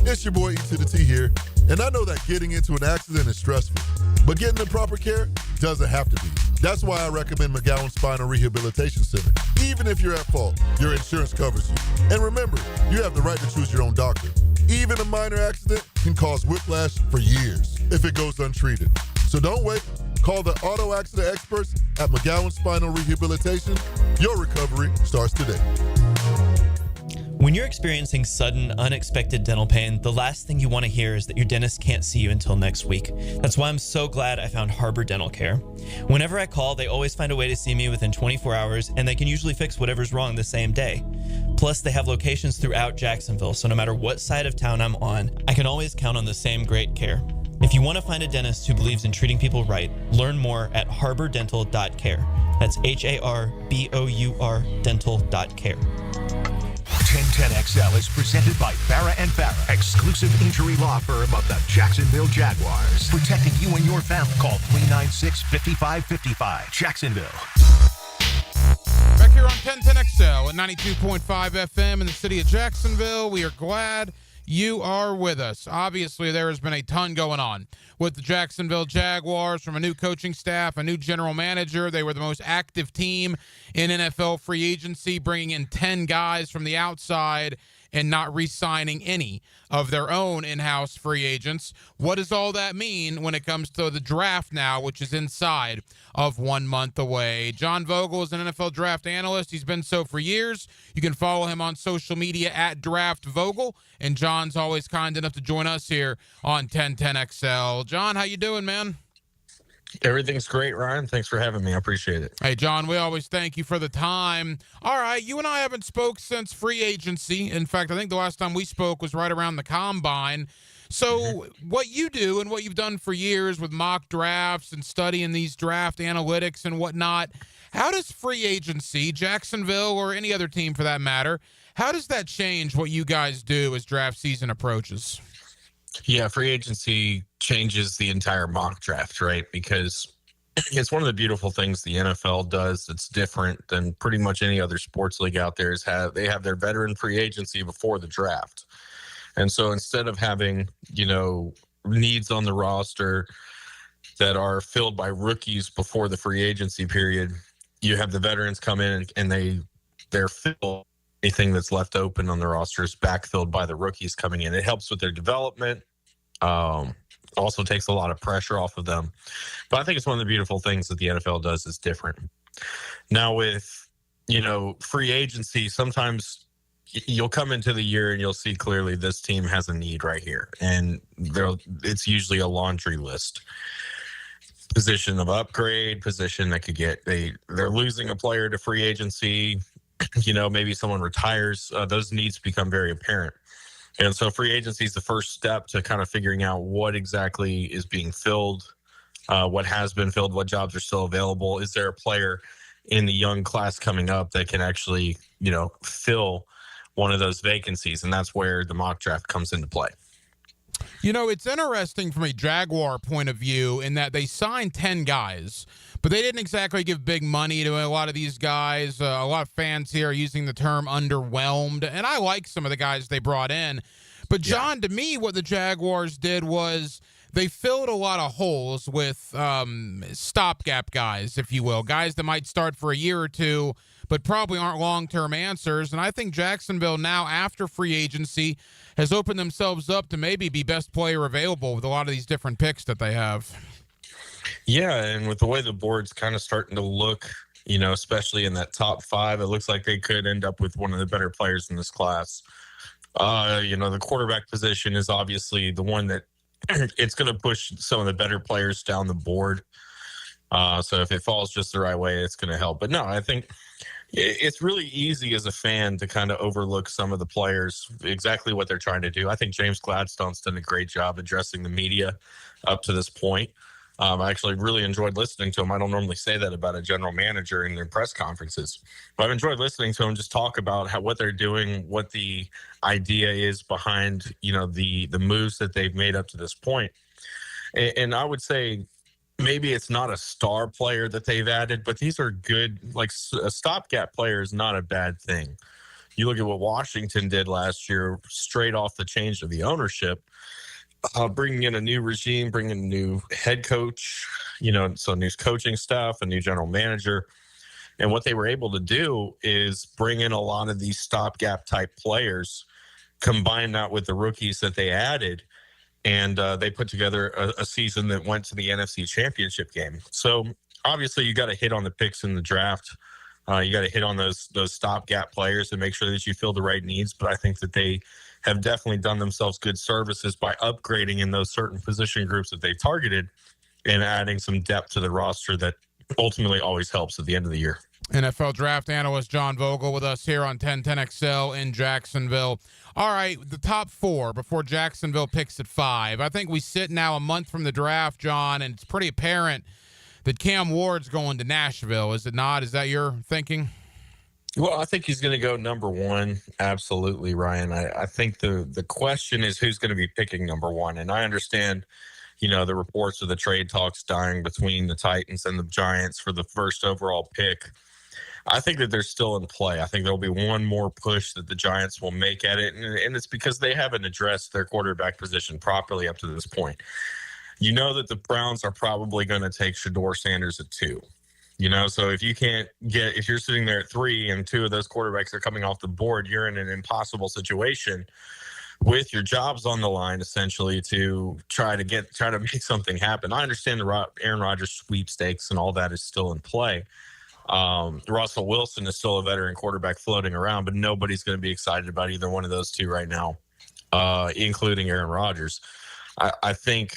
it's your boy E to the T here, and I know that getting into an accident is stressful, but getting the proper care doesn't have to be. That's why I recommend McGowan Spinal Rehabilitation Center. Even if you're at fault, your insurance covers you. And remember, you have the right to choose your own doctor. Even a minor accident can cause whiplash for years if it goes untreated. So don't wait. Call the auto accident experts at McGowan Spinal Rehabilitation. Your recovery starts today. When you're experiencing sudden, unexpected dental pain, the last thing you want to hear is that your dentist can't see you until next week. That's why I'm so glad I found Harbor Dental Care. Whenever I call, they always find a way to see me within 24 hours, and they can usually fix whatever's wrong the same day. Plus, they have locations throughout Jacksonville, so no matter what side of town I'm on, I can always count on the same great care. If you want to find a dentist who believes in treating people right, learn more at harbordental.care. That's HARBOUR dental.care. 1010XL is presented by Farah and Farah, exclusive injury law firm of the Jacksonville Jaguars. Protecting you and your family. Call 396-5555. Jacksonville. Back here on 1010XL at 92.5 FM in the city of Jacksonville. We are glad you are with us. Obviously, there has been a ton going on with the Jacksonville Jaguars, from a new coaching staff, a new general manager. They were the most active team in NFL free agency, bringing in 10 guys from the outside and not re-signing any of their own in-house free agents. What does all that mean when it comes to the draft now, which is inside of 1 month away? John Vogel is an NFL draft analyst. He's been so for years. You can follow him on social media at Draft Vogel, and John's always kind enough to join us here on 1010XL. John, how you doing, man? Everything's great, Ryan. Thanks for having me. I appreciate it. Hey, John, we always thank you for the time. All right, you and I haven't spoke since free agency. In fact, I think the last time we spoke was right around the Combine. So what you do and what you've done for years with mock drafts and studying these draft analytics and whatnot, how does free agency, Jacksonville or any other team for that matter, how does that change what you guys do as draft season approaches? Yeah, free agency changes the entire mock draft, right? Because it's one of the beautiful things the NFL does that's different than pretty much any other sports league out there is they have their veteran free agency before the draft. And so instead of having, needs on the roster that are filled by rookies before the free agency period, you have the veterans come in and they're filled. Anything that's left open on the roster is backfilled by the rookies coming in. It helps with their development. Also takes a lot of pressure off of them. But I think it's one of the beautiful things that the NFL does is different. Now with, free agency, sometimes you'll come into the year and you'll see clearly this team has a need right here. And it's usually a laundry list. Position of upgrade, position that could get, they're losing a player to free agency. Maybe someone retires, those needs become very apparent. And so free agency is the first step to kind of figuring out what exactly is being filled, what has been filled, what jobs are still available. Is there a player in the young class coming up that can actually, fill one of those vacancies? And that's where the mock draft comes into play. It's interesting from a Jaguar point of view in that they signed 10 guys, but they didn't exactly give big money to a lot of these guys. A lot of fans here are using the term underwhelmed, and I like some of the guys they brought in. But, John, to me, what the Jaguars did was they filled a lot of holes with stopgap guys, if you will, guys that might start for a year or two but probably aren't long-term answers. And I think Jacksonville now, after free agency, has opened themselves up to maybe be best player available with a lot of these different picks that they have. Yeah, and with the way the board's kind of starting to look, especially in that top 5, it looks like they could end up with one of the better players in this class. The quarterback position is obviously the one that it's going to push some of the better players down the board. So if it falls just the right way, it's going to help. But no, I think it's really easy as a fan to kind of overlook some of the players, exactly what they're trying to do. I think James Gladstone's done a great job addressing the media up to this point. I actually really enjoyed listening to him. I don't normally say that about a general manager in their press conferences, but I've enjoyed listening to him just talk about what they're doing, what the idea is behind, the moves that they've made up to this point. And I would say maybe it's not a star player that they've added, but these are good, like a stopgap player is not a bad thing. you look at what Washington did last year, straight off the change of the ownership, bringing in a new regime, bringing in a new head coach, so new coaching staff, a new general manager. And what they were able to do is bring in a lot of these stopgap type players, combine that with the rookies that they added, and they put together a season that went to the NFC Championship game. So obviously you got to hit on the picks in the draft. You got to hit on those stopgap players and make sure that you fill the right needs. But I think that they have definitely done themselves good services by upgrading in those certain position groups that they targeted and adding some depth to the roster that ultimately always helps at the end of the year. NFL draft analyst John Vogel with us here on 1010XL in Jacksonville. All right, the top 4 before Jacksonville picks at 5. I think we sit now a month from the draft, John, and it's pretty apparent that Cam Ward's going to Nashville. Is it not? Is that your thinking? Well, I think he's going to go number 1. Absolutely, Ryan. I think the question is who's going to be picking number 1. And I understand, the reports of the trade talks dying between the Titans and the Giants for the first overall pick. I think that they're still in play. I think there'll be one more push that the Giants will make at it. And it's because they haven't addressed their quarterback position properly up to this point. You know that the Browns are probably going to take Shedeur Sanders at 2. So if you're sitting there at 3 and 2 of those quarterbacks are coming off the board, you're in an impossible situation with your jobs on the line, essentially, to try to make something happen. I understand the Aaron Rodgers sweepstakes and all that is still in play. Russell Wilson is still a veteran quarterback floating around, but nobody's going to be excited about either one of those two right now, including Aaron Rodgers. I think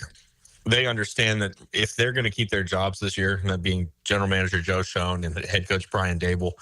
they understand that if they're going to keep their jobs this year, and that being general manager Joe Schoen and head coach Brian Dable,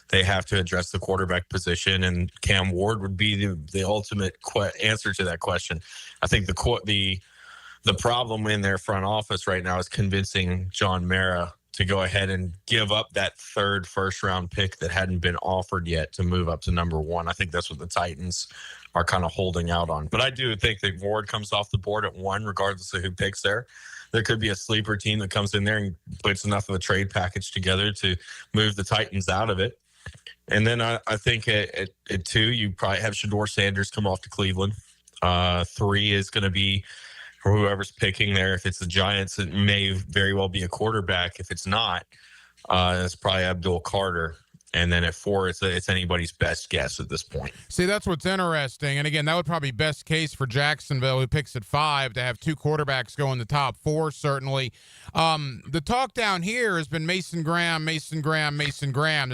they have to address the quarterback position, and Cam Ward would be the ultimate answer to that question. I think the problem in their front office right now is convincing John Mara to go ahead and give up that 3rd first-round pick that hadn't been offered yet to move up to number 1. I think that's what the Titans are kind of holding out on. But I do think that Ward comes off the board at 1, regardless of who picks there. There could be a sleeper team that comes in there and puts enough of a trade package together to move the Titans out of it. And then I think at 2, you probably have Shedeur Sanders come off to Cleveland. 3 is going to be for whoever's picking there. If it's the Giants, it may very well be a quarterback. If it's not, it's probably Abdul Carter. And then at 4, it's anybody's best guess at this point. See, that's what's interesting. And again, that would probably be best case for Jacksonville, who picks at 5, to have 2 quarterbacks go in the top 4, certainly. The talk down here has been Mason Graham. There's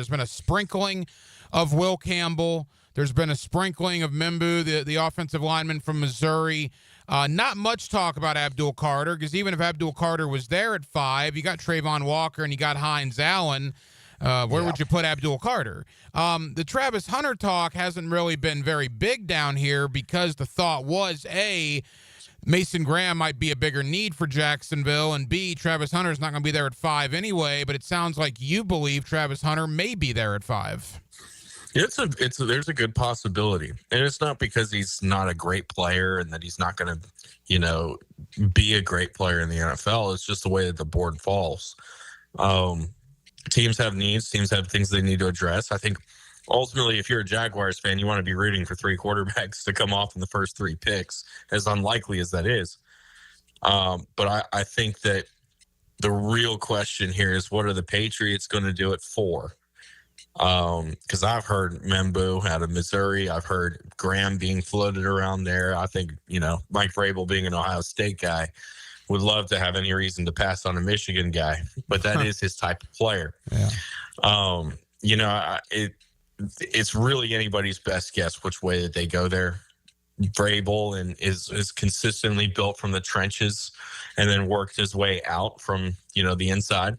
been a sprinkling of Will Campbell. There's been a sprinkling of Mimbu, the offensive lineman from Missouri. Not much talk about Abdul Carter, because even if Abdul Carter was there at 5, you got Trayvon Walker and you got Hines Allen. Where would you put Abdul Carter? The Travis Hunter talk hasn't really been very big down here, because the thought was, A, Mason Graham might be a bigger need for Jacksonville, and B, Travis Hunter's not going to be there at 5 anyway, but it sounds like you believe Travis Hunter may be there at 5. There's a good possibility, and it's not because he's not a great player and that he's not going to, be a great player in the NFL. It's just the way that the board falls. Teams have needs. Teams have things they need to address. I think ultimately, if you're a Jaguars fan, you want to be rooting for 3 quarterbacks to come off in the first 3 picks, as unlikely as that is. But I think that the real question here is, what are the Patriots going to do at 4? Because I've heard Mimbu out of Missouri. I've heard Graham being floated around there. I think, Mike Vrabel, being an Ohio State guy, would love to have any reason to pass on a Michigan guy, but that is his type of player. Yeah. It's really anybody's best guess which way that they go there. Vrabel and is consistently built from the trenches and then worked his way out from, the inside.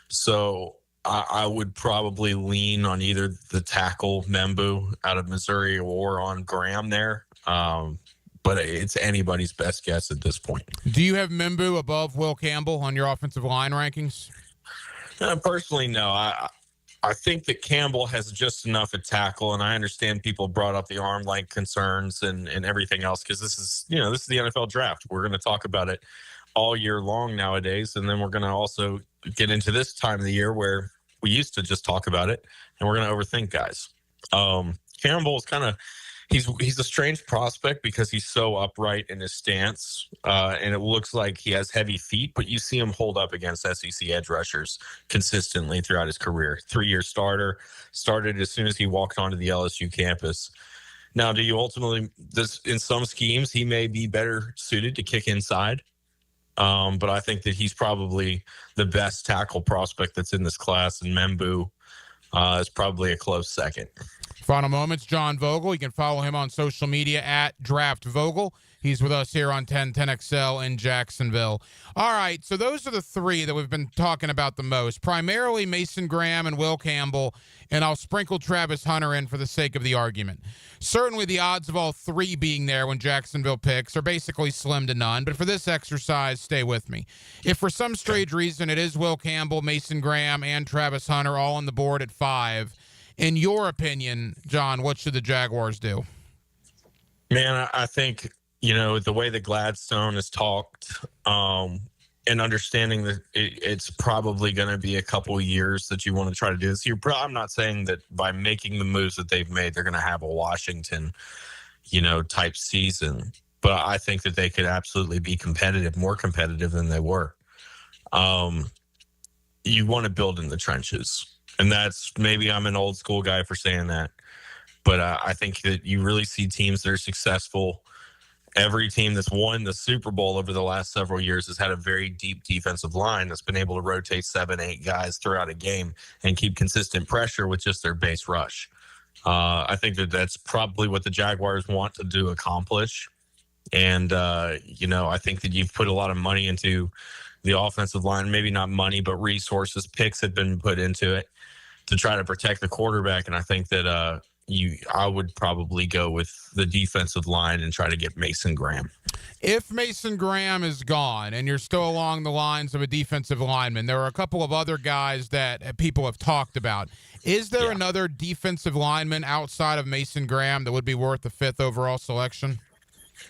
So I would probably lean on either the tackle Mimbu out of Missouri or on Graham there. But it's anybody's best guess at this point. Do you have Mimbu above Will Campbell on your offensive line rankings? Personally, no. I think that Campbell has just enough at tackle, and I understand people brought up the arm length concerns and everything else, because this is the NFL draft. We're going to talk about it all year long nowadays, and then we're going to also get into this time of the year where we used to just talk about it, and we're going to overthink guys. Campbell is kind of he's a strange prospect because he's so upright in his stance, and it looks like he has heavy feet, but you see him hold up against SEC edge rushers consistently throughout his career. 3-year starter, started as soon as he walked onto the LSU campus. Now, do you ultimately, in some schemes, he may be better suited to kick inside, but I think that he's probably the best tackle prospect that's in this class, and Membu is probably a close second. Final moments, John Vogel. You can follow him on social media at Draft Vogel. He's with us here on 1010XL in Jacksonville. All right, so those are the three that we've been talking about the most, primarily Mason Graham and Will Campbell, and I'll sprinkle Travis Hunter in for the sake of the argument. Certainly the odds of all three being there when Jacksonville picks are basically slim to none, but for this exercise, stay with me. If for some strange reason it is Will Campbell, Mason Graham, and Travis Hunter all on the board at 5, in your opinion, John, what should the Jaguars do? Man, I think, the way that Gladstone has talked, and understanding that it's probably going to be a couple years that you want to try to do this. I'm not saying that by making the moves that they've made, they're going to have a Washington, type season. But I think that they could absolutely be competitive, more competitive than they were. You want to build in the trenches. And that's, maybe I'm an old school guy for saying that. But I think that you really see teams that are successful. Every team that's won the Super Bowl over the last several years has had a very deep defensive line that's been able to rotate 7-8 guys throughout a game and keep consistent pressure with just their base rush. I think that that's probably what the Jaguars want to accomplish. And, I think that you've put a lot of money into the offensive line, maybe not money, but resources, picks have been put into it to try to protect the quarterback. And I think that I would probably go with the defensive line and try to get Mason Graham. If Mason Graham is gone and you're still along the lines of a defensive lineman, there are a couple of other guys that people have talked about. Is there another defensive lineman outside of Mason Graham that would be worth the 5th overall selection?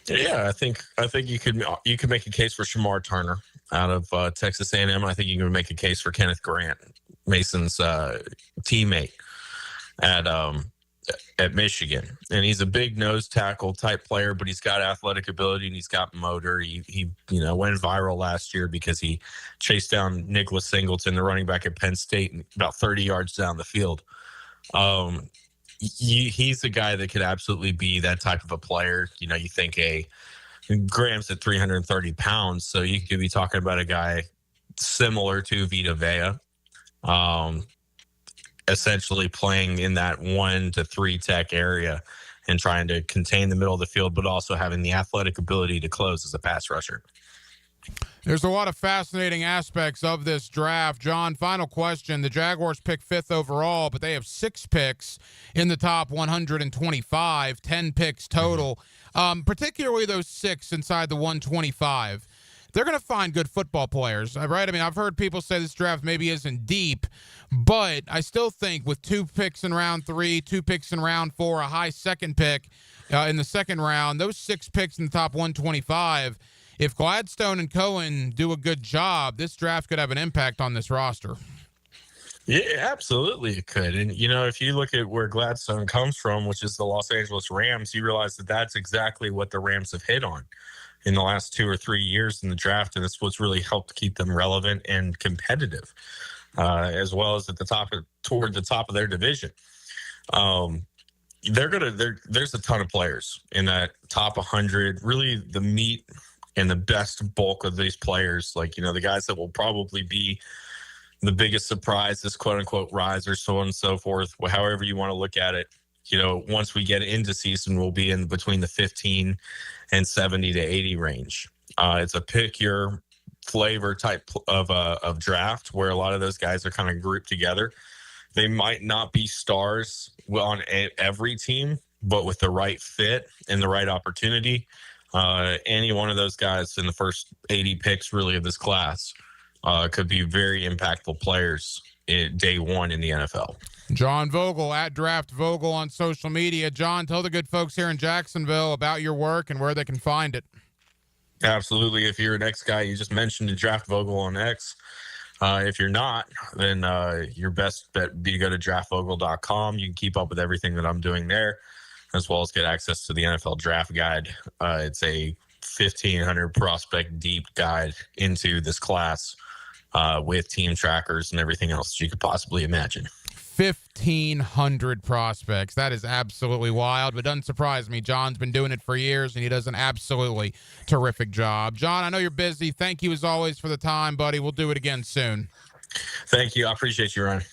Yeah, I think you could make a case for Shamar Turner out of Texas A&M. I think you can make a case for Kenneth Grant, Mason's teammate at Michigan. And he's a big nose tackle type player, but he's got athletic ability and he's got motor. He went viral last year because he chased down Nicholas Singleton, the running back at Penn State, about 30 yards down the field. He's a guy that could absolutely be that type of a player. You think Graham's at 330 pounds, so you could be talking about a guy similar to Vita Vea, essentially playing in that 1 to 3 tech area and trying to contain the middle of the field, but also having the athletic ability to close as a pass rusher. There's a lot of fascinating aspects of this draft. John, final question. The Jaguars pick 5th overall, but they have 6 picks in the top 125, 10 picks total, particularly those 6 inside the 125. They're going to find good football players, right? I mean, I've heard people say this draft maybe isn't deep, but I still think with 2 picks in round 3, 2 picks in round 4, a high second pick in the second round, those 6 picks in the top 125, if Gladstone and Cohen do a good job, this draft could have an impact on this roster. Yeah, absolutely it could. And, if you look at where Gladstone comes from, which is the Los Angeles Rams, you realize that that's exactly what the Rams have hit on in the last 2 or 3 years in the draft. And it's what's really helped keep them relevant and competitive, as well as toward the top of their division. There's a ton of players in that top 100, really the meat and the best bulk of these players, the guys that will probably be the biggest surprises, quote unquote, risers, so on and so forth, however you want to look at it. Once we get into season, we'll be in between the 15 and 70 to 80 range. It's a pick your flavor type of draft where a lot of those guys are kind of grouped together. They might not be stars on every team, but with the right fit and the right opportunity, any one of those guys in the first 80 picks really of this class could be very impactful players day one in the NFL. John Vogel at Draft Vogel on social media. John, tell the good folks here in Jacksonville about your work and where they can find it. Absolutely. If you're an X guy, you just mentioned the Draft Vogel on X. If you're not, then your best bet would be to go to draftvogel.com. You can keep up with everything that I'm doing there, as well as get access to the NFL Draft Guide. It's a 1,500 prospect deep guide into this class with team trackers and everything else that you could possibly imagine. 1,500 prospects. That is absolutely wild, but doesn't surprise me. John's been doing it for years, and he does an absolutely terrific job. John, I know you're busy. Thank you, as always, for the time, buddy. We'll do it again soon. Thank you. I appreciate you, Ryan.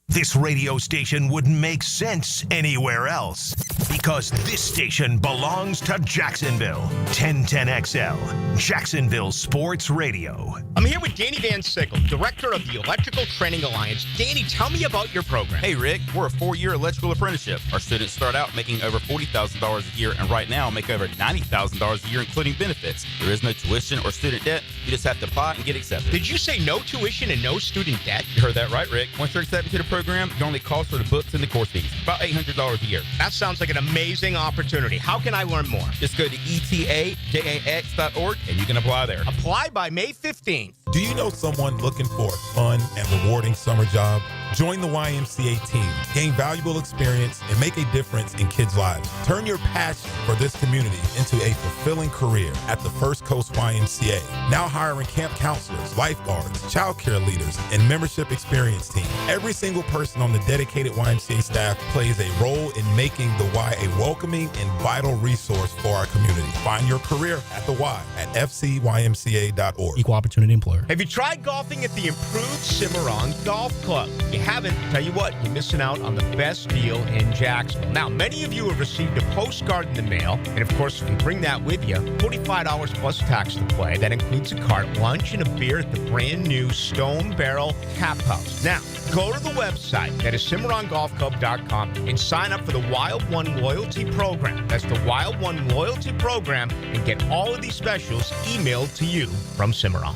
This radio station wouldn't make sense anywhere else because this station belongs to Jacksonville. 1010XL, Jacksonville Sports Radio. I'm here with Danny Van Sickle, director of the Electrical Training Alliance. Danny, tell me about your program. Hey, Rick, we're a 4-year electrical apprenticeship. Our students start out making over $40,000 a year and right now make over $90,000 a year, including benefits. There is no tuition or student debt. You just have to apply and get accepted. Did you say no tuition and no student debt? You heard that right, Rick. Once you're accepted to the program, your only cost for the books and the course fees, about $800 a year. That sounds like an amazing opportunity. How can I learn more? Just go to etajax.org and you can apply there. Apply by May 15th. Do you know someone looking for a fun and rewarding summer job? Join the YMCA team, gain valuable experience, and make a difference in kids' lives. Turn your passion for this community into a fulfilling career at the First Coast YMCA. Now hiring camp counselors, lifeguards, child care leaders, and membership experience team. Every single person on the dedicated YMCA staff plays a role in making the Y a welcoming and vital resource for our community. Find your career at the Y at fcymca.org. Equal opportunity employer. Have you tried golfing at the improved Cimarron Golf Club? If you haven't, tell you what, you're missing out on the best deal in Jacksonville. Now, many of you have received a postcard in the mail, and of course, if you bring that with you, $45 plus tax to play. That includes a cart, lunch, and a beer at the brand new Stone Barrel Tap House. Now, go to the website, that is CimarronGolfClub.com, and sign up for the Wild One Loyalty Program. That's the Wild One Loyalty Program, and get all of these specials emailed to you from Cimarron.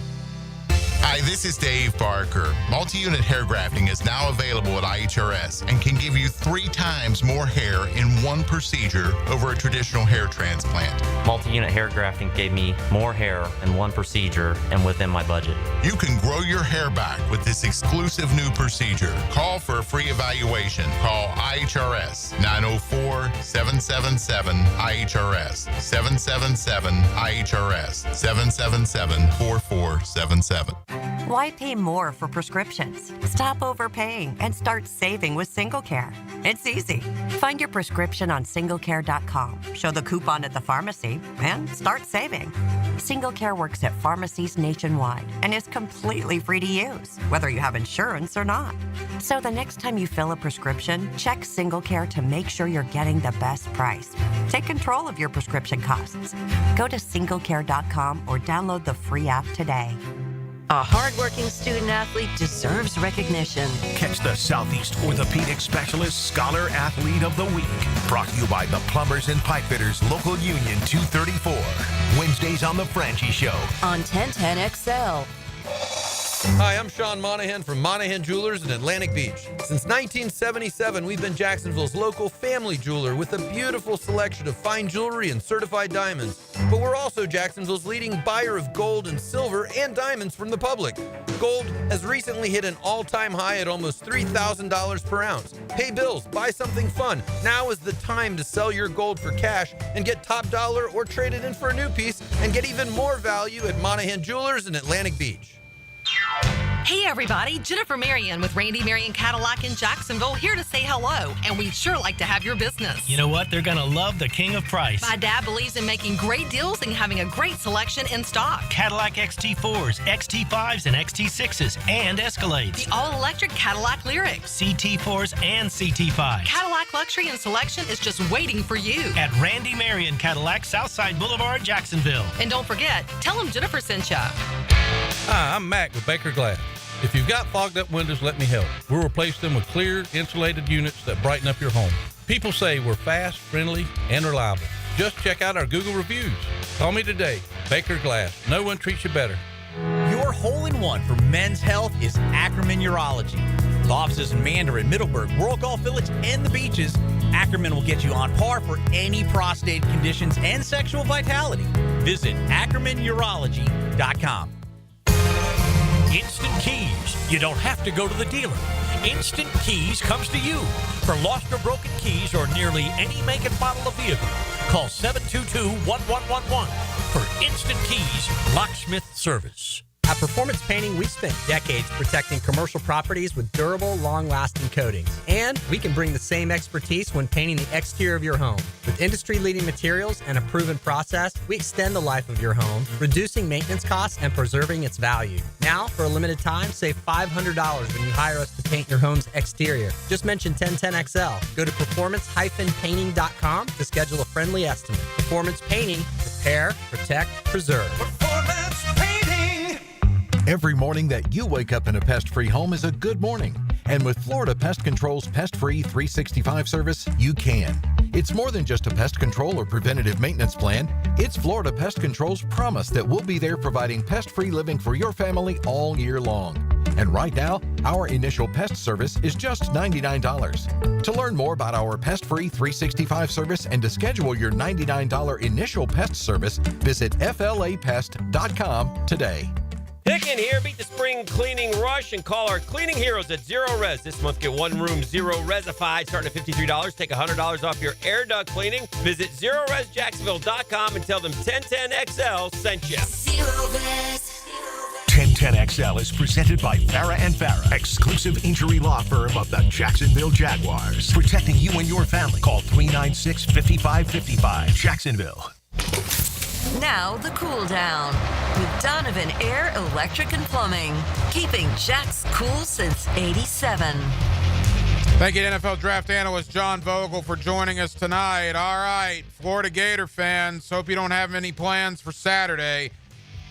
Hi, this is Dave Barker. Multi-unit hair grafting is now available at IHRS and can give you 3 times more hair in one procedure over a traditional hair transplant. Multi-unit hair grafting gave me more hair in one procedure and within my budget. You can grow your hair back with this exclusive new procedure. Call for a free evaluation. Call IHRS 904-777-IHRS 777-IHRS 777-4477. Why pay more for prescriptions? Stop overpaying and start saving with SingleCare. It's easy. Find your prescription on singlecare.com, show the coupon at the pharmacy, and start saving. SingleCare works at pharmacies nationwide and is completely free to use, whether you have insurance or not. So the next time you fill a prescription, check SingleCare to make sure you're getting the best price. Take control of your prescription costs. Go to singlecare.com or download the free app today. A hardworking student athlete deserves recognition. Catch the Southeast Orthopedic Specialist Scholar Athlete of the Week. Brought to you by the Plumbers and Pipefitters Local Union 234. Wednesdays on The Franchi Show. On 1010XL. Hi, I'm Sean Monahan from Monahan Jewelers in Atlantic Beach. Since 1977, we've been Jacksonville's local family jeweler with a beautiful selection of fine jewelry and certified diamonds. But we're also Jacksonville's leading buyer of gold and silver and diamonds from the public. Gold has recently hit an all-time high at almost $3,000 per ounce. Pay bills, buy something fun. Now is the time to sell your gold for cash and get top dollar or trade it in for a new piece and get even more value at Monahan Jewelers in Atlantic Beach. Hey everybody, Jennifer Marion with Randy Marion Cadillac in Jacksonville here to say hello, and we'd sure like to have your business. You know what? They're going to love the king of price. My dad believes in making great deals and having a great selection in stock. Cadillac XT4s, XT5s, and XT6s, and Escalades. The all-electric Cadillac Lyriq. CT4s and CT5s. Cadillac luxury and selection is just waiting for you. At Randy Marion Cadillac, Southside Boulevard, Jacksonville. And don't forget, tell them Jennifer sent ya. Hi, I'm Mac with Baker Glass. If you've got fogged up windows, let me help. We'll replace them with clear, insulated units that brighten up your home. People say we're fast, friendly, and reliable. Just check out our Google reviews. Call me today. Baker Glass. No one treats you better. Your hole-in-one for men's health is Ackerman Urology. With offices in Mandarin, Middleburg, World Golf Village, and the beaches, Ackerman will get you on par for any prostate conditions and sexual vitality. Visit AckermanUrology.com. Instant Keys. You don't have to go to the dealer. Instant Keys comes to you. For lost or broken keys or nearly any make and model of vehicle, call 722-1111 for Instant Keys locksmith service. At Performance Painting, we've spent decades protecting commercial properties with durable, long-lasting coatings. And we can bring the same expertise when painting the exterior of your home. With industry-leading materials and a proven process, we extend the life of your home, reducing maintenance costs and preserving its value. Now, for a limited time, save $500 when you hire us to paint your home's exterior. Just mention 1010XL. Go to performancepainting.com to schedule a friendly estimate. Performance Painting. Repair, protect, preserve. Performance Painting. Every morning that you wake up in a pest-free home is a good morning. And with Florida Pest Control's Pest-Free 365 service, you can. It's more than just a pest control or preventative maintenance plan. It's Florida Pest Control's promise that we'll be there providing pest-free living for your family all year long. And right now, our initial pest service is just $99. To learn more about our Pest-Free 365 service and to schedule your $99 initial pest service, visit flapest.com today. Dickin here, beat the spring cleaning rush and call our cleaning heroes at Zero Res. This month, get one room Zero Resified starting at $53. Take $100 off your air duct cleaning. Visit ZeroResJacksonville.com and tell them 1010XL sent you. Zero Res. 1010XL is presented by Farah and Farah, exclusive injury law firm of the Jacksonville Jaguars. Protecting you and your family. Call 396-5555. Jacksonville. Now the cool down with Donovan Air, Electric and Plumbing, keeping Jack's cool since '87. Thank you to NFL draft analyst John Vogel for joining us tonight. All right, Florida Gator fans, hope you don't have any plans for Saturday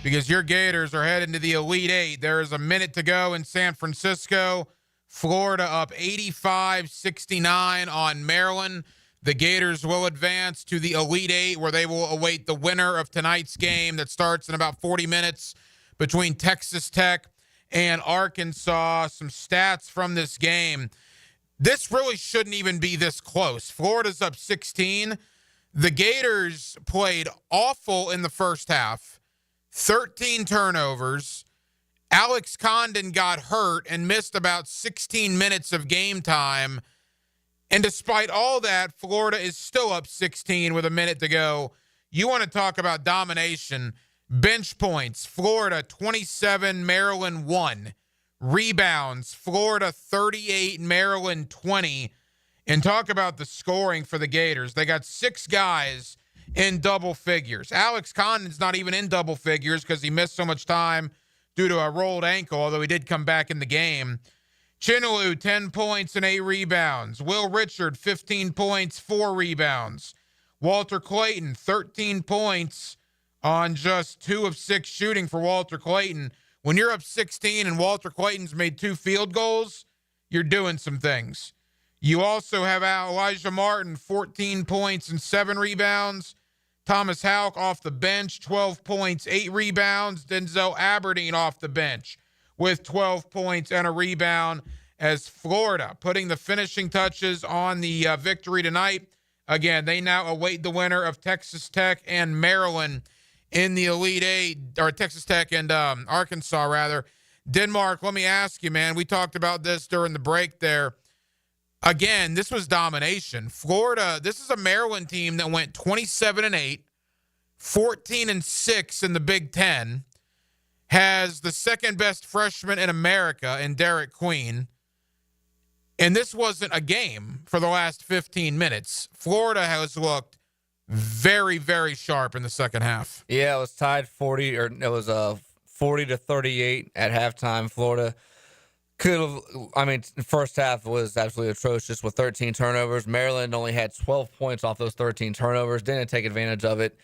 because your Gators are heading to the Elite Eight. There is a minute to go in San Francisco. Florida up 85-69 on Maryland. The Gators will advance to the Elite Eight, where they will await the winner of tonight's game that starts in about 40 minutes between Texas Tech and Arkansas. Some stats from this game. This really shouldn't even be this close. Florida's up 16. The Gators played awful in the first half. 13 turnovers. Alex Condon got hurt and missed about 16 minutes of game time. And despite all that, Florida is still up 16 with a minute to go. You want to talk about domination. Bench points, Florida 27, Maryland 1. Rebounds, Florida 38, Maryland 20. And talk about the scoring for the Gators. They got 6 guys in double figures. Alex Condon's not even in double figures because he missed so much time due to a rolled ankle, although he did come back in the game. Chinaloo, 10 points and 8 rebounds. Will Richard, 15 points, 4 rebounds. Walter Clayton, 13 points on just 2 of 6 shooting for Walter Clayton. When you're up 16 and Walter Clayton's made 2 field goals, you're doing some things. You also have Elijah Martin, 14 points and 7 rebounds. Thomas Houck off the bench, 12 points, 8 rebounds. Denzel Aberdeen off the bench with 12 points and a rebound, as Florida putting the finishing touches on the victory tonight. Again, they now await the winner of Texas Tech and Maryland in the Elite Eight, or Texas Tech and Arkansas, rather. Denmark, let me ask you, man, we talked about this during the break there. Again, this was domination. Florida, this is a Maryland team that went 27-8, 14-6 in the Big Ten, has the second best freshman in America in Derek Queen. And this wasn't a game for the last 15 minutes. Florida has looked very, very sharp in the second half. Yeah, it was tied 40-38 at halftime. Florida could have, the first half was absolutely atrocious with 13 turnovers. Maryland only had 12 points off those 13 turnovers, didn't take advantage of it.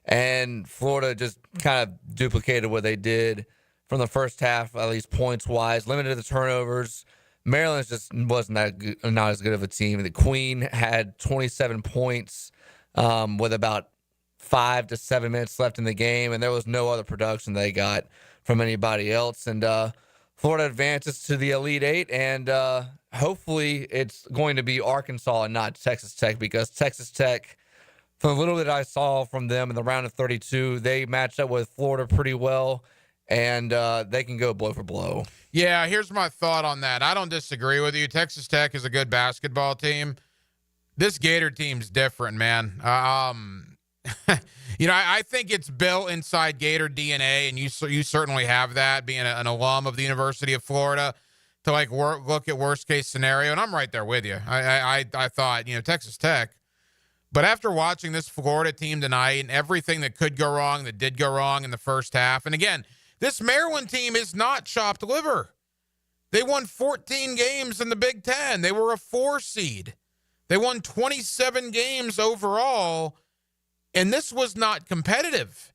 And Florida just kind of duplicated what they did from the first half, at least points-wise, limited the turnovers. Maryland just wasn't not as good of a team. The Queen had 27 points with about 5 to 7 minutes left in the game, and there was no other production they got from anybody else. And Florida advances to the Elite Eight, and hopefully it's going to be Arkansas and not Texas Tech, because Texas Tech, from the little that I saw from them in the round of 32, they matched up with Florida pretty well. and they can go blow for blow. Yeah, here's my thought on that. I don't disagree with you. Texas Tech is a good basketball team. This Gator team's different, man. I think it's built inside Gator DNA, and you certainly have that, being an alum of the University of Florida, to look at worst case scenario. And I'm right there with you. I thought, Texas Tech. But after watching this Florida team tonight and everything that could go wrong, that did go wrong in the first half, and again, this Maryland team is not chopped liver. They won 14 games in the Big Ten. They were a 4 seed. They won 27 games overall, and this was not competitive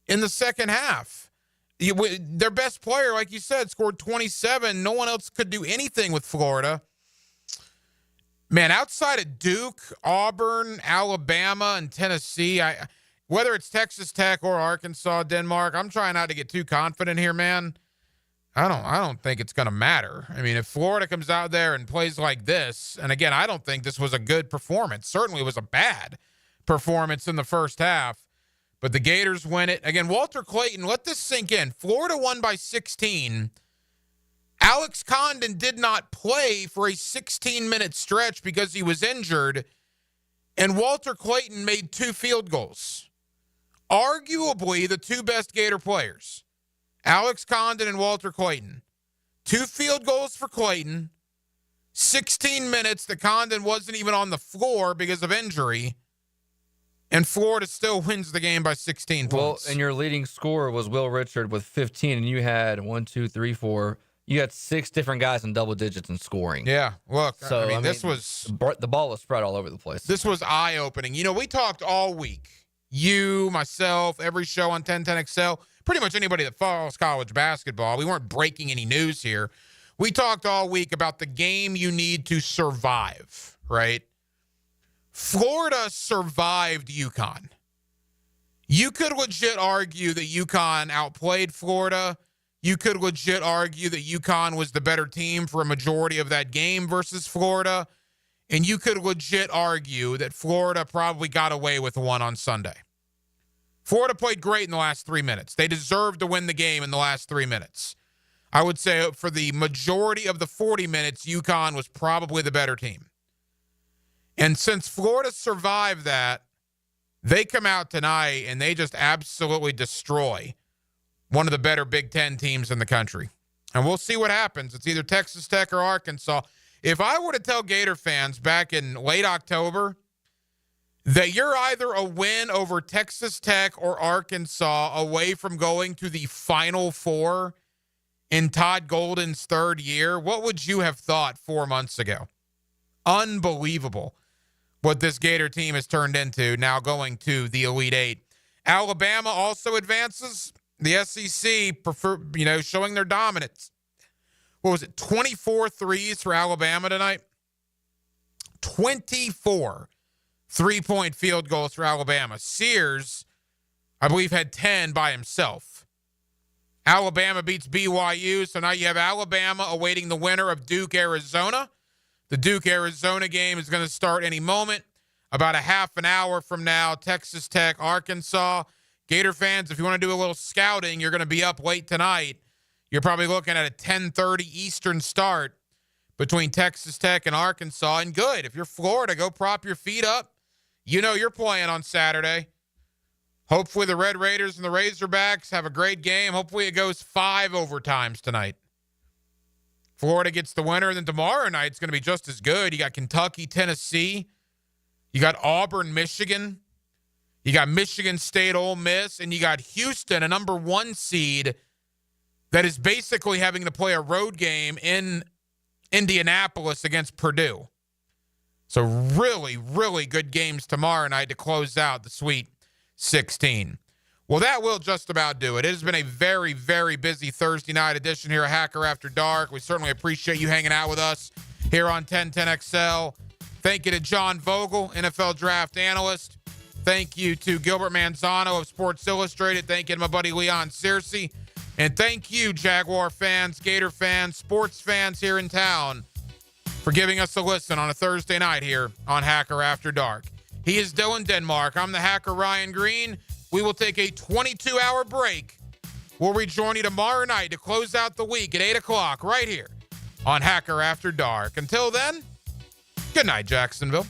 in the second half. Their best player, like you said, scored 27. No one else could do anything with Florida. Man, outside of Duke, Auburn, Alabama, and Tennessee, whether it's Texas Tech or Arkansas, Denmark, I'm trying not to get too confident here, man. I don't think it's going to matter. I mean, if Florida comes out there and plays like this, and again, I don't think this was a good performance. Certainly it was a bad performance in the first half, but the Gators win it. Again, Walter Clayton, let this sink in. Florida won by 16. Alex Condon did not play for a 16-minute stretch because he was injured, and Walter Clayton made 2 field goals. Arguably the 2 best Gator players, Alex Condon and Walter Clayton. 2 field goals for Clayton, 16 minutes that Condon wasn't even on the floor because of injury, and Florida still wins the game by 16 points. Well, and your leading scorer was Will Richard with 15, and you had 1, 2, 3, 4. You had 6 different guys in double digits in scoring. Yeah, look, so, I mean, this was... The ball was spread all over the place. This was eye-opening. We talked all week. You, myself, every show on 1010XL, pretty much anybody that follows college basketball. We weren't breaking any news here. We talked all week about the game you need to survive, right? Florida survived UConn. You could legit argue that UConn outplayed Florida. You could legit argue that UConn was the better team for a majority of that game versus Florida. And you could legit argue that Florida probably got away with one on Sunday. Florida played great in the last 3 minutes. They deserved to win the game in the last 3 minutes. I would say for the majority of the 40 minutes, UConn was probably the better team. And since Florida survived that, they come out tonight and they just absolutely destroy one of the better Big Ten teams in the country. And we'll see what happens. It's either Texas Tech or Arkansas. If I were to tell Gator fans back in late October that you're either a win over Texas Tech or Arkansas away from going to the Final Four in Todd Golden's 3rd year, what would you have thought 4 months ago? Unbelievable what this Gator team has turned into, now going to the Elite Eight. Alabama also advances. The SEC showing their dominance. What was it? 24 threes for Alabama tonight. 24 3-point field goals for Alabama. Sears, I believe, had 10 by himself. Alabama beats BYU, so now you have Alabama awaiting the winner of Duke, Arizona. The Duke-Arizona game is going to start any moment. About a half an hour from now, Texas Tech, Arkansas. Gator fans, if you want to do a little scouting, you're going to be up late tonight. You're probably looking at a 10:30 Eastern start between Texas Tech and Arkansas. And good, if you're Florida, go prop your feet up. You're playing on Saturday. Hopefully the Red Raiders and the Razorbacks have a great game. Hopefully it goes 5 overtimes tonight. Florida gets the winner, and then tomorrow night it's going to be just as good. You got Kentucky, Tennessee. You got Auburn, Michigan. You got Michigan State, Ole Miss, and you got Houston, a number 1 seed that is basically having to play a road game in Indianapolis against Purdue. So really, really good games tomorrow night to close out the Sweet 16. Well, that will just about do it. It has been a very, very busy Thursday night edition here at Hacker After Dark. We certainly appreciate you hanging out with us here on 1010XL. Thank you to John Vogel, NFL draft analyst. Thank you to Gilbert Manzano of Sports Illustrated. Thank you to my buddy Leon Searcy. And thank you, Jaguar fans, Gator fans, sports fans here in town, for giving us a listen on a Thursday night here on Hacker After Dark. He is Dylan Denmark. I'm the Hacker Ryan Green. We will take a 22-hour break We'll rejoin you tomorrow night to close out the week at 8 o'clock right here on Hacker After Dark. Until then, good night, Jacksonville.